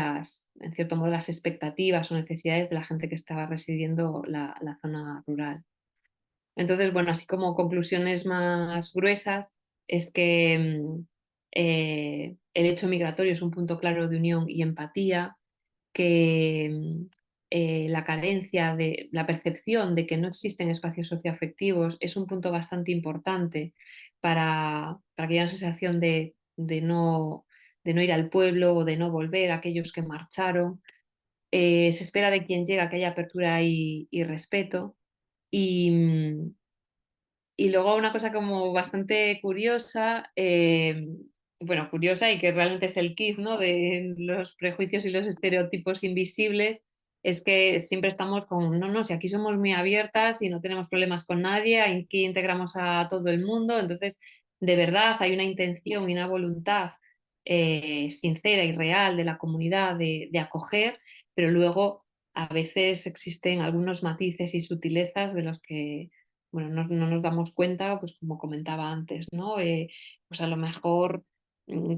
en cierto modo, las expectativas o necesidades de la gente que estaba residiendo la zona rural. Entonces, bueno, así como conclusiones más gruesas, es que el hecho migratorio es un punto claro de unión y empatía, que la carencia de la percepción de que no existen espacios socioafectivos es un punto bastante importante para que haya una sensación de no ir al pueblo o de no volver a aquellos que marcharon. Se espera de quien llega que haya apertura y respeto. Y, y luego una cosa como bastante curiosa, bueno, curiosa y que realmente es el kit, ¿no? De los prejuicios y los estereotipos invisibles, es que siempre estamos con, no, no, si aquí somos muy abiertas y no tenemos problemas con nadie, aquí integramos a todo el mundo, entonces de verdad hay una intención y una voluntad sincera y real de la comunidad de acoger, pero luego a veces existen algunos matices y sutilezas de los que bueno, no nos damos cuenta, pues como comentaba antes, ¿no? Pues a lo mejor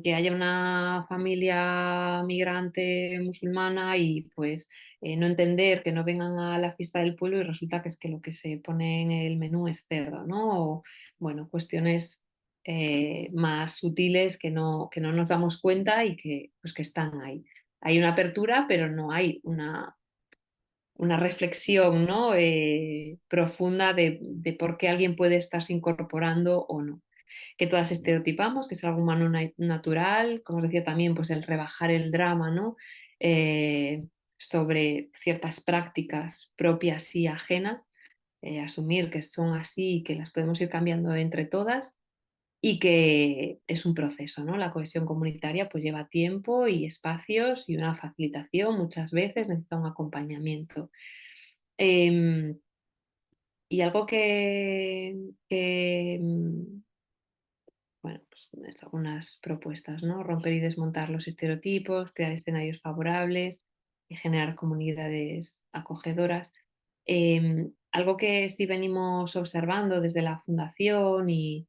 que haya una familia migrante musulmana y pues no entender que no vengan a la fiesta del pueblo y resulta que es que lo que se pone en el menú es cerdo, ¿no? O, bueno, cuestiones más sutiles que no nos damos cuenta y pues que están ahí. Hay una apertura, pero no hay una reflexión, ¿no? Profunda de por qué alguien puede estarse incorporando o no. Que todas estereotipamos, que es algo humano natural, como os decía también, pues el rebajar el drama, ¿no? Sobre ciertas prácticas propias y ajenas, asumir que son así y que las podemos ir cambiando entre todas, y que es un proceso, ¿no? La cohesión comunitaria pues lleva tiempo y espacios y una facilitación, muchas veces necesita un acompañamiento. Em, y algo bueno, pues algunas propuestas, ¿no? Romper y desmontar los estereotipos, crear escenarios favorables y generar comunidades acogedoras. Algo que sí venimos observando desde la fundación y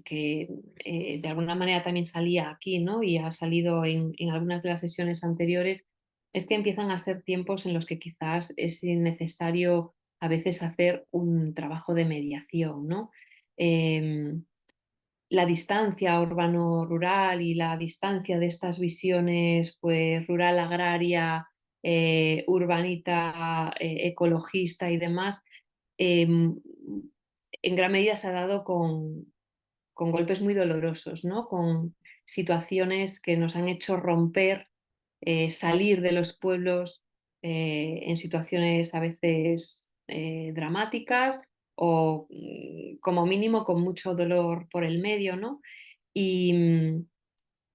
que de alguna manera también salía aquí, ¿no? Y ha salido en algunas de las sesiones anteriores, es que empiezan a ser tiempos en los que quizás es necesario a veces hacer un trabajo de mediación, ¿no? Em, la distancia urbano-rural y la distancia de estas visiones pues rural-agraria, urbanita, ecologista y demás, em, en gran medida se ha dado con golpes muy dolorosos, ¿no? Con situaciones que nos han hecho romper, salir de los pueblos en situaciones a veces dramáticas o como mínimo con mucho dolor por el medio, ¿no? Y,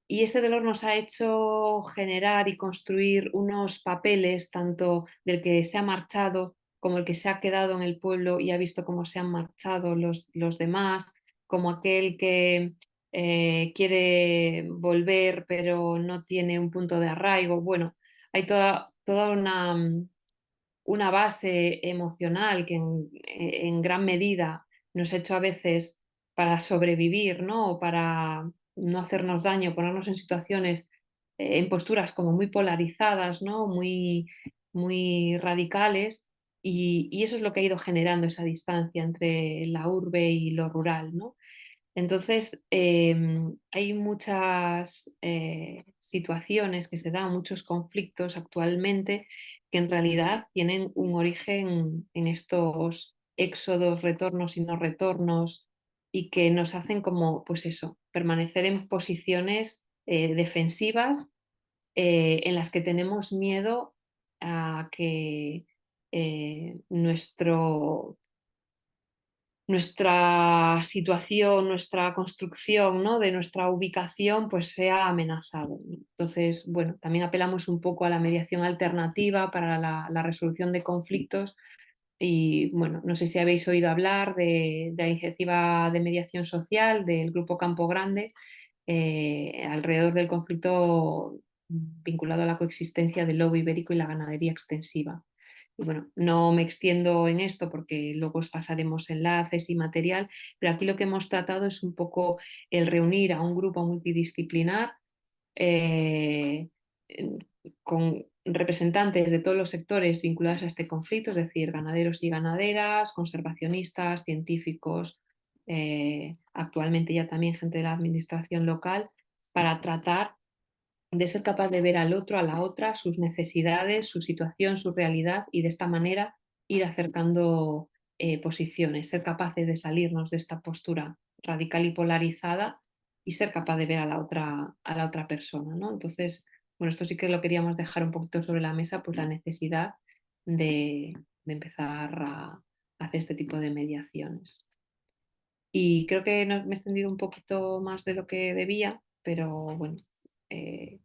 y ese dolor nos ha hecho generar y construir unos papeles, tanto del que se ha marchado como el que se ha quedado en el pueblo y ha visto cómo se han marchado los demás, como aquel que quiere volver pero no tiene un punto de arraigo. Bueno, hay toda una base emocional que en gran medida nos ha hecho a veces para sobrevivir, ¿no? O para no hacernos daño, ponernos en situaciones, en posturas como muy polarizadas, ¿no? Muy radicales. Y eso es lo que ha ido generando esa distancia entre la urbe y lo rural, ¿no? Entonces, hay muchas situaciones que se dan, muchos conflictos actualmente que en realidad tienen un origen en estos éxodos, retornos y no retornos y que nos hacen como, pues eso, permanecer en posiciones defensivas en las que tenemos miedo a que nuestra situación, nuestra construcción, ¿no? De nuestra ubicación, pues sea amenazado. Entonces, bueno, también apelamos un poco a la mediación alternativa para la resolución de conflictos y, bueno, no sé si habéis oído hablar de la iniciativa de mediación social del Grupo Campo Grande alrededor del conflicto vinculado a la coexistencia del lobo ibérico y la ganadería extensiva. Y bueno, no me extiendo en esto porque luego os pasaremos enlaces y material, pero aquí lo que hemos tratado es un poco el reunir a un grupo multidisciplinar eh, con representantes de todos los sectores vinculados a este conflicto, es decir, ganaderos y ganaderas, conservacionistas, científicos, actualmente ya también gente de la administración local, para tratar de ser capaz de ver al otro, a la otra, sus necesidades, su situación, su realidad y de esta manera ir acercando posiciones, ser capaces de salirnos de esta postura radical y polarizada y ser capaz de ver a la otra persona, ¿no? Entonces, bueno, esto sí que lo queríamos dejar un poquito sobre la mesa, pues la necesidad de empezar a hacer este tipo de mediaciones. Y creo que me he extendido un poquito más de lo que debía, pero bueno, eh,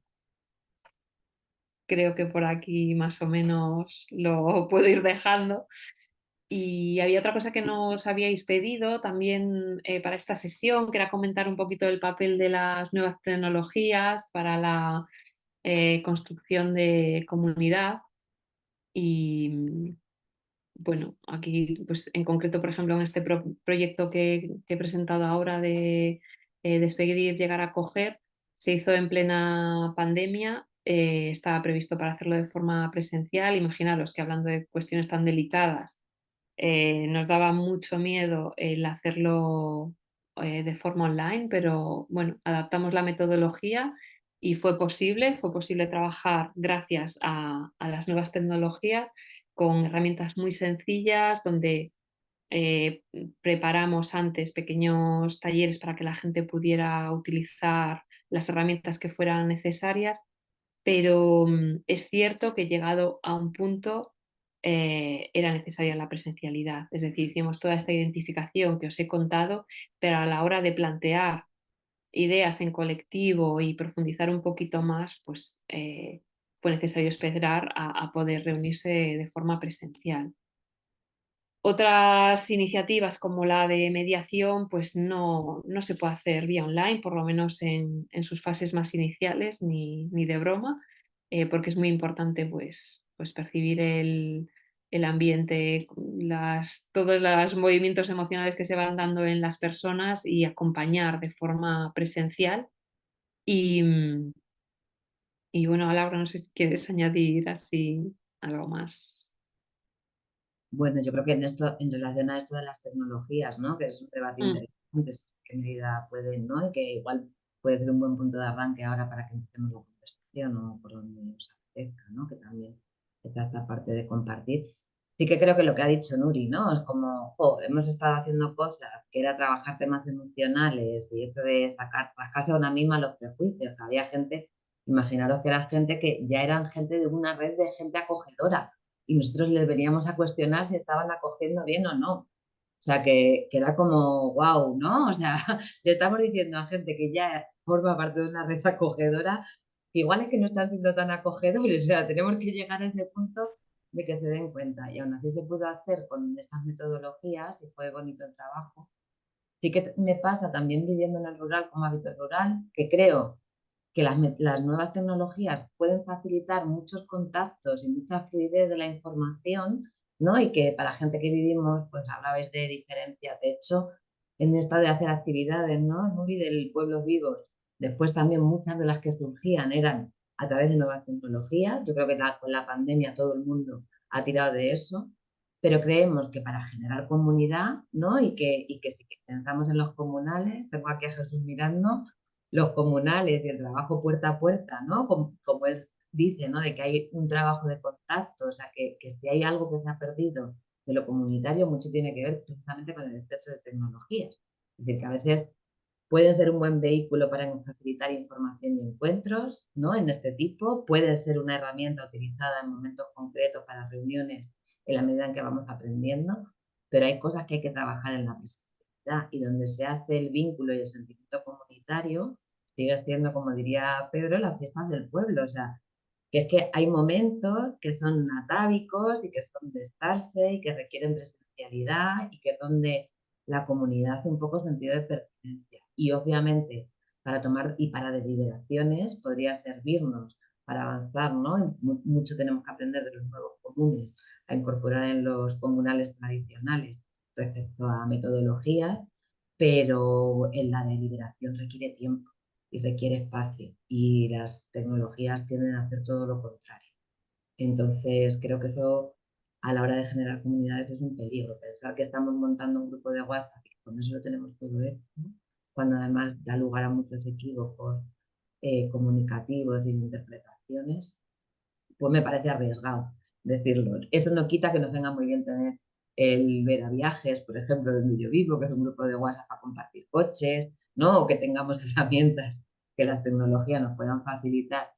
creo que por aquí más o menos lo puedo ir dejando. Y había otra cosa que nos habíais pedido también para esta sesión, que era comentar un poquito el papel de las nuevas tecnologías para la construcción de comunidad. Y bueno, aquí pues en concreto, por ejemplo, en este proyecto que he presentado ahora de Despedir, Llegar a Coger, se hizo en plena pandemia, estaba previsto para hacerlo de forma presencial. Imaginaros que hablando de cuestiones tan delicadas, nos daba mucho miedo el hacerlo de forma online, pero bueno, adaptamos la metodología y fue posible trabajar gracias a las nuevas tecnologías con herramientas muy sencillas donde eh, preparamos antes pequeños talleres para que la gente pudiera utilizar las herramientas que fueran necesarias, pero es cierto que llegado a un punto era necesaria la presencialidad. Es decir, hicimos toda esta identificación que os he contado, pero a la hora de plantear ideas en colectivo y profundizar un poquito más, pues fue necesario esperar a poder reunirse de forma presencial. Otras iniciativas como la de mediación, pues no se puede hacer vía online, por lo menos en sus fases más iniciales, ni de broma, porque es muy importante pues percibir el ambiente, todos los movimientos emocionales que se van dando en las personas y acompañar de forma presencial. Y, y bueno, Laura, no sé si quieres añadir así algo más. Bueno, yo creo que en esto, en relación a esto de las tecnologías, ¿no? Que es un debate Mm, interesante, qué medida pueden, ¿no? Y que igual puede ser un buen punto de arranque ahora para que empecemos la conversación o por donde os apetezca, ¿no? Que también está esta parte de compartir. Sí que creo que lo que ha dicho Nuri, ¿no? Es como, hemos estado haciendo cosas que era trabajar temas emocionales y esto de rascarse a una misma los prejuicios. Había gente, imaginaros que era gente que ya eran gente de una red de gente acogedora y nosotros les veníamos a cuestionar si estaban acogiendo bien o no. O sea, que era como, wow, ¿no? O sea, le estamos diciendo a gente que ya forma parte de una red acogedora, que igual es que no están siendo tan acogedores. O sea, tenemos que llegar a ese punto de que se den cuenta. Y aún así se pudo hacer con estas metodologías y fue bonito el trabajo. Sí que me pasa también viviendo en el rural como hábito rural, que creo que las nuevas tecnologías pueden facilitar muchos contactos y mucha fluidez de la información, ¿no? Y que para gente que vivimos, pues hablabais de diferencias. De hecho, en esto de hacer actividades, ¿no? Muy del pueblos vivos. Después también muchas de las que surgían eran a través de nuevas tecnologías. Yo creo que con la pandemia todo el mundo ha tirado de eso, pero creemos que para generar comunidad, ¿no? Y que si pensamos en los comunales, tengo aquí a Jesús mirando, los comunales y el trabajo puerta a puerta, ¿no? Como él dice, ¿no? De que hay un trabajo de contacto, o sea, que si hay algo que se ha perdido de lo comunitario, mucho tiene que ver precisamente con el exceso de tecnologías. Es decir, que a veces pueden ser un buen vehículo para facilitar información y encuentros, ¿no? En este tipo, puede ser una herramienta utilizada en momentos concretos para reuniones en la medida en que vamos aprendiendo, pero hay cosas que hay que trabajar en la presencialidad y donde se hace el vínculo y el sentimiento comunitario, sigue siendo, como diría Pedro, las fiestas del pueblo, o sea, que es que hay momentos que son atávicos y que son de estarse y que requieren presencialidad y que es donde la comunidad hace un poco sentido de pertenencia. Y obviamente para tomar y para deliberaciones podría servirnos para avanzar, ¿no? Mucho tenemos que aprender de los nuevos comunes a incorporar en los comunales tradicionales respecto a metodologías, pero en la deliberación requiere tiempo y requiere espacio y las tecnologías tienden a hacer todo lo contrario. Entonces, creo que eso a la hora de generar comunidades es un peligro. Pensar que estamos montando un grupo de WhatsApp y con eso lo tenemos todo hecho, ¿no? Cuando además da lugar a muchos equívocos comunicativos y de interpretaciones, pues me parece arriesgado decirlo. Eso no quita que nos venga muy bien tener el ver a viajes, por ejemplo, donde yo vivo, que es un grupo de WhatsApp para compartir coches, ¿no? O que tengamos herramientas que las tecnologías nos puedan facilitar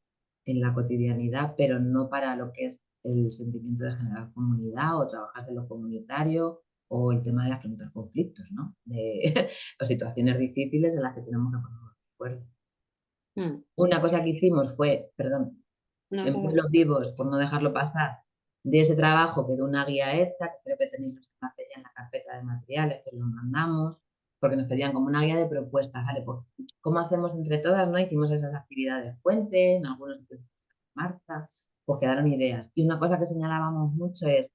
en la cotidianidad, pero no para lo que es el sentimiento de generar comunidad o trabajar de lo comunitario o el tema de afrontar conflictos, ¿no? De o situaciones difíciles en las que tenemos que ponernos de acuerdo. Una cosa que hicimos fue, perdón, no, en nada. Pueblos Vivos, por no dejarlo pasar, de ese trabajo quedó una guía hecha, que creo que tenéis los enlaces ya en la carpeta de materiales, que los mandamos, porque nos pedían como una guía de propuestas, ¿vale? Pues, ¿cómo hacemos entre todas, no? Hicimos esas actividades puente, en algunos marcha, pues quedaron ideas. Y una cosa que señalábamos mucho es,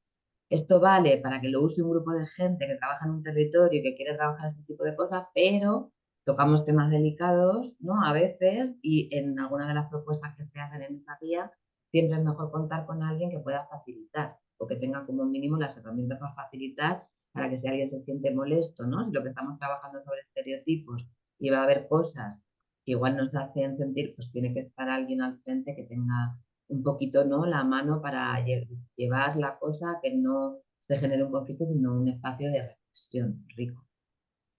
esto vale para que lo use un grupo de gente que trabaja en un territorio y que quiere trabajar este tipo de cosas, pero tocamos temas delicados, ¿no? A veces, y en algunas de las propuestas que se hacen en esta guía, siempre es mejor contar con alguien que pueda facilitar o que tenga como mínimo las herramientas para facilitar para que si alguien se siente molesto, ¿no? Si lo que estamos trabajando sobre estereotipos y va a haber cosas que igual nos hacen sentir, pues tiene que estar alguien al frente que tenga un poquito, ¿no? La mano para llevar la cosa, que no se genere un conflicto, sino un espacio de reflexión rico.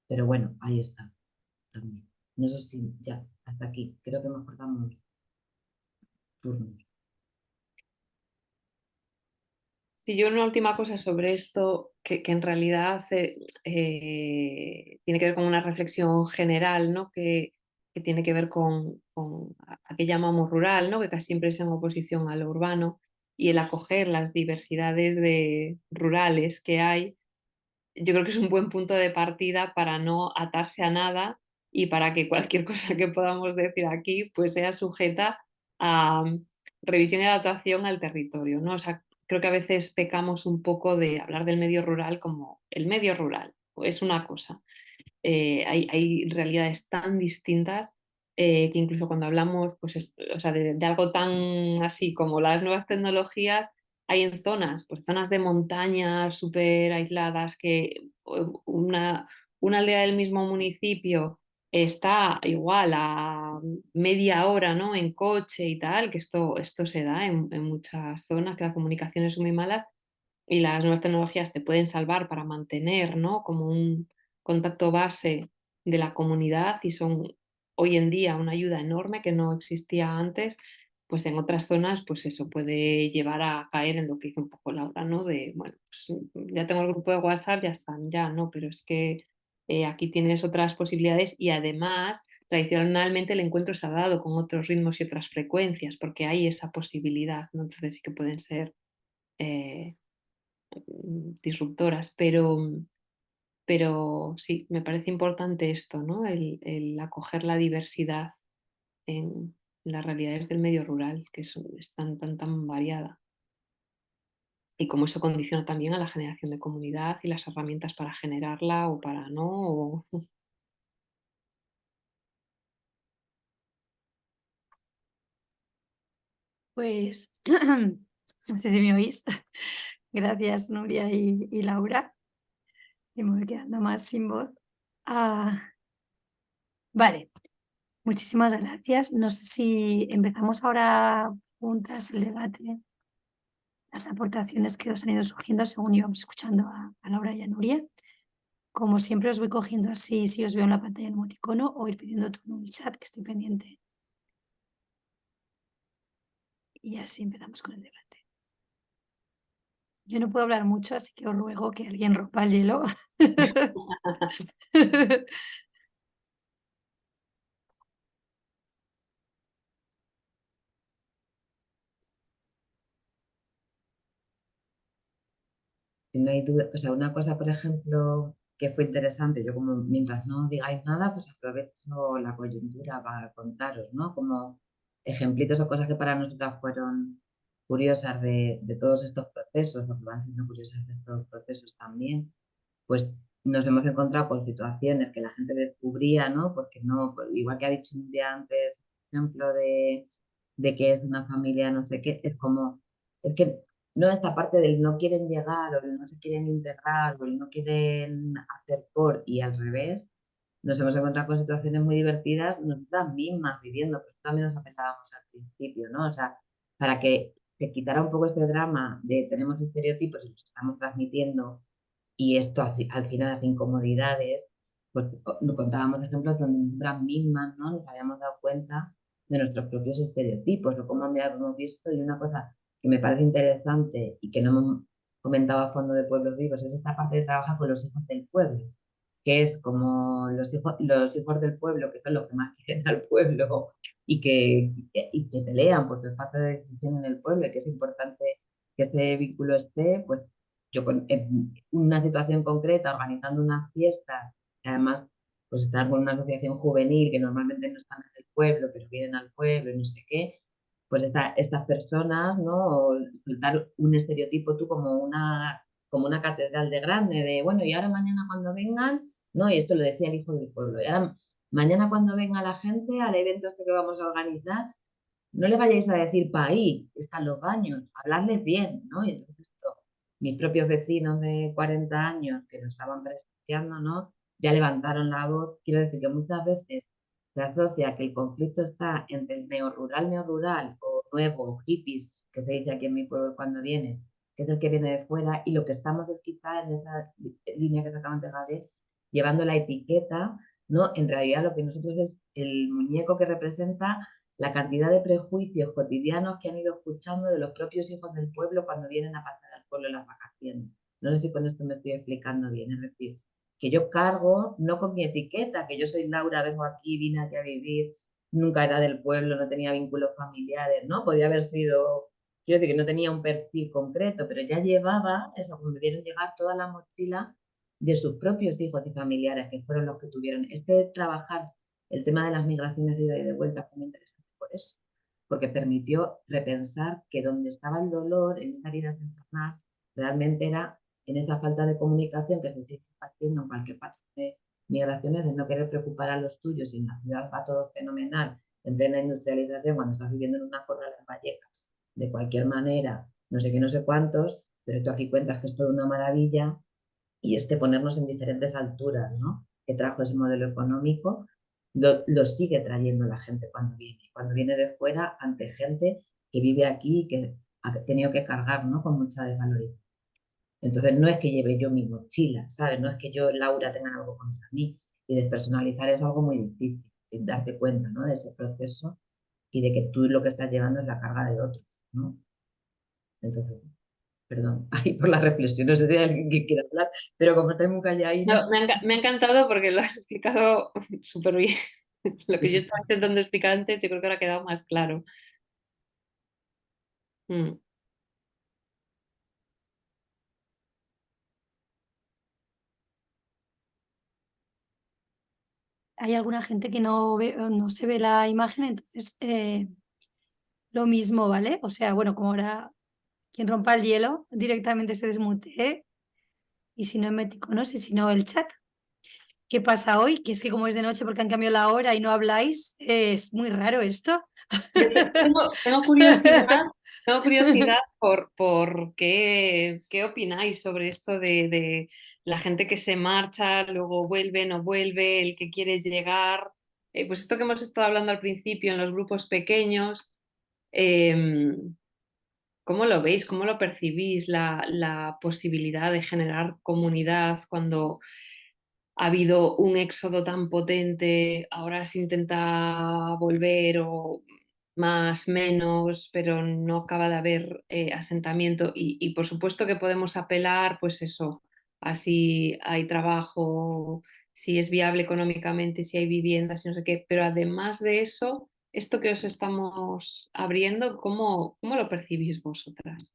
Pero bueno, ahí está también. No sé si ya, hasta aquí. Creo que mejor damos turnos. Sí, yo una última cosa sobre esto, que en realidad tiene que ver con una reflexión general, ¿no? Que tiene que ver con a qué llamamos rural, ¿no? Que casi siempre es en oposición a lo urbano, y el acoger las diversidades rurales que hay. Yo creo que es un buen punto de partida para no atarse a nada y para que cualquier cosa que podamos decir aquí pues sea sujeta a revisión y adaptación al territorio, ¿no? O sea, creo que a veces pecamos un poco de hablar del medio rural como el medio rural, o es una cosa. Hay realidades tan distintas que incluso cuando hablamos pues, o sea, de algo tan así como las nuevas tecnologías, hay en zonas, pues zonas de montaña súper aisladas que una aldea del mismo municipio está igual a media hora, ¿no? En coche y tal, que esto se da en muchas zonas, que las comunicaciones son muy malas y las nuevas tecnologías te pueden salvar para mantener, ¿no? Como un contacto base de la comunidad y son hoy en día una ayuda enorme que no existía antes, pues en otras zonas, pues eso puede llevar a caer en lo que hizo un poco Laura, ¿no? De, bueno, pues ya tengo el grupo de WhatsApp, ya están, ya, ¿no? Pero es que aquí tienes otras posibilidades y además, tradicionalmente el encuentro se ha dado con otros ritmos y otras frecuencias, porque hay esa posibilidad, ¿no? Entonces sí que pueden ser eh, disruptoras, pero sí, me parece importante esto, ¿no? El acoger la diversidad en las realidades del medio rural, que es tan variada. Y cómo eso condiciona también a la generación de comunidad y las herramientas para generarla o para no. Pues, no sé si me oís. Gracias, Nuria y Laura. Y me voy quedando más sin voz. Vale, muchísimas gracias. No sé si empezamos ahora juntas el debate, las aportaciones que os han ido surgiendo según íbamos escuchando a Laura y a Nuria. Como siempre os voy cogiendo así, si os veo en la pantalla en emoticono o ir pidiendo turno en el chat, que estoy pendiente. Y así empezamos con el debate. Yo no puedo hablar mucho, así que os ruego que alguien rompa el hielo. No hay duda, o sea, una cosa, por ejemplo, que fue interesante, yo como mientras no digáis nada, pues aprovecho la coyuntura para contaros, ¿no? Como ejemplitos o cosas que para nosotras fueron curiosas de todos estos procesos, o que van siendo curiosas de estos procesos también, pues nos hemos encontrado con situaciones que la gente descubría, ¿no? Porque no, pues, igual que ha dicho un día antes, por ejemplo, de que es una familia, no sé qué, es como, es que no esta parte del no quieren llegar o el no se quieren integrar o el no quieren hacer por y al revés, nos hemos encontrado con situaciones muy divertidas nosotras mismas viviendo, pero también nos pensábamos al principio, ¿no? O sea, para que se quitara un poco este drama de tenemos estereotipos y los estamos transmitiendo y esto al final hace incomodidades, pues nos contábamos ejemplos donde nosotras mismas, ¿no? Nos habíamos dado cuenta de nuestros propios estereotipos o cómo habíamos visto. Y una cosa que me parece interesante y que no hemos comentado a fondo de Pueblos Vivos es esta parte de trabajar con los hijos del pueblo, que es como los hijos del pueblo, que son los que más quieren al pueblo y que pelean por su espacio de decisión en el pueblo y que es importante que ese vínculo esté, pues yo en una situación concreta, organizando unas fiestas, además pues estar con una asociación juvenil que normalmente no están en el pueblo, pero vienen al pueblo y no sé qué, pues estas personas, ¿no? O soltar un estereotipo tú como una catedral de grande, de bueno, y ahora mañana cuando vengan, ¿no? Y esto lo decía el hijo del pueblo, y ahora mañana cuando venga la gente al evento este que vamos a organizar, no le vayáis a decir pa' ahí, están los baños, habladles bien, ¿no? Y entonces mis propios vecinos de 40 años que lo estaban presenciando, ¿no? Ya levantaron la voz. Quiero decir que muchas veces se asocia que el conflicto está entre el neorrural o nuevo, o hippies, que se dice aquí en mi pueblo cuando viene, que es el que viene de fuera, y lo que estamos es quizá en esa línea que se acaban de Gade, llevando la etiqueta, ¿no? En realidad lo que nosotros es el muñeco que representa la cantidad de prejuicios cotidianos que han ido escuchando de los propios hijos del pueblo cuando vienen a pasar al pueblo en las vacaciones. No sé si con esto me estoy explicando bien, es decir, que yo cargo no con mi etiqueta, que yo soy Laura, vengo aquí, vine aquí a vivir, nunca era del pueblo, no tenía vínculos familiares, ¿no? Podía haber sido, quiero decir que no tenía un perfil concreto, pero ya llevaba eso, como me vieron llegar toda la mochila de sus propios hijos y familiares, que fueron los que tuvieron. Trabajar el tema de las migraciones de ida y de vuelta fue muy interesante por eso, porque permitió repensar que donde estaba el dolor, en esa herida sensacional, realmente era en esa falta de comunicación que se sigue haciendo en cualquier patrón de migraciones, de no querer preocupar a los tuyos y en la ciudad va todo fenomenal, en plena industrialización, cuando estás viviendo en una corral en Vallecas, de cualquier manera, no sé qué, no sé cuántos, pero tú aquí cuentas que es toda una maravilla y ponernos en diferentes alturas, ¿no? Que trajo ese modelo económico, lo sigue trayendo la gente cuando viene de fuera ante gente que vive aquí y que ha tenido que cargar, ¿no? Con mucha desvalorización. Entonces no es que lleve yo mi mochila, ¿sabes? No es que yo, Laura, tenga algo contra mí. Y despersonalizar es algo muy difícil, darte cuenta, ¿no? De ese proceso y de que tú lo que estás llevando es la carga de otros, ¿no? Entonces, perdón, ahí por la reflexión, no sé si hay alguien que quiera hablar, pero como estoy muy calladita. No, me ha encantado porque lo has explicado súper bien. Lo que yo estaba intentando explicar antes, yo creo que ahora ha quedado más claro. Mm. Hay alguna gente que no se ve la imagen, entonces lo mismo, ¿vale? O sea, bueno, como ahora quien rompa el hielo directamente se desmutee y si no emoticonos y si no el chat. ¿Qué pasa hoy? Que es que como es de noche porque han cambiado la hora y no habláis, es muy raro esto. Tengo tengo curiosidad por qué opináis sobre esto de la gente que se marcha, luego vuelve, no vuelve, el que quiere llegar. Pues esto que hemos estado hablando al principio en los grupos pequeños, em, ¿cómo lo veis? ¿Cómo lo percibís la posibilidad de generar comunidad cuando ha habido un éxodo tan potente, ahora se intenta volver o más, menos, pero no acaba de haber asentamiento y por supuesto que podemos apelar, pues eso, a si hay trabajo, si es viable económicamente, si hay viviendas, si no sé qué, pero además de eso, esto que os estamos abriendo, ¿cómo lo percibís vosotras?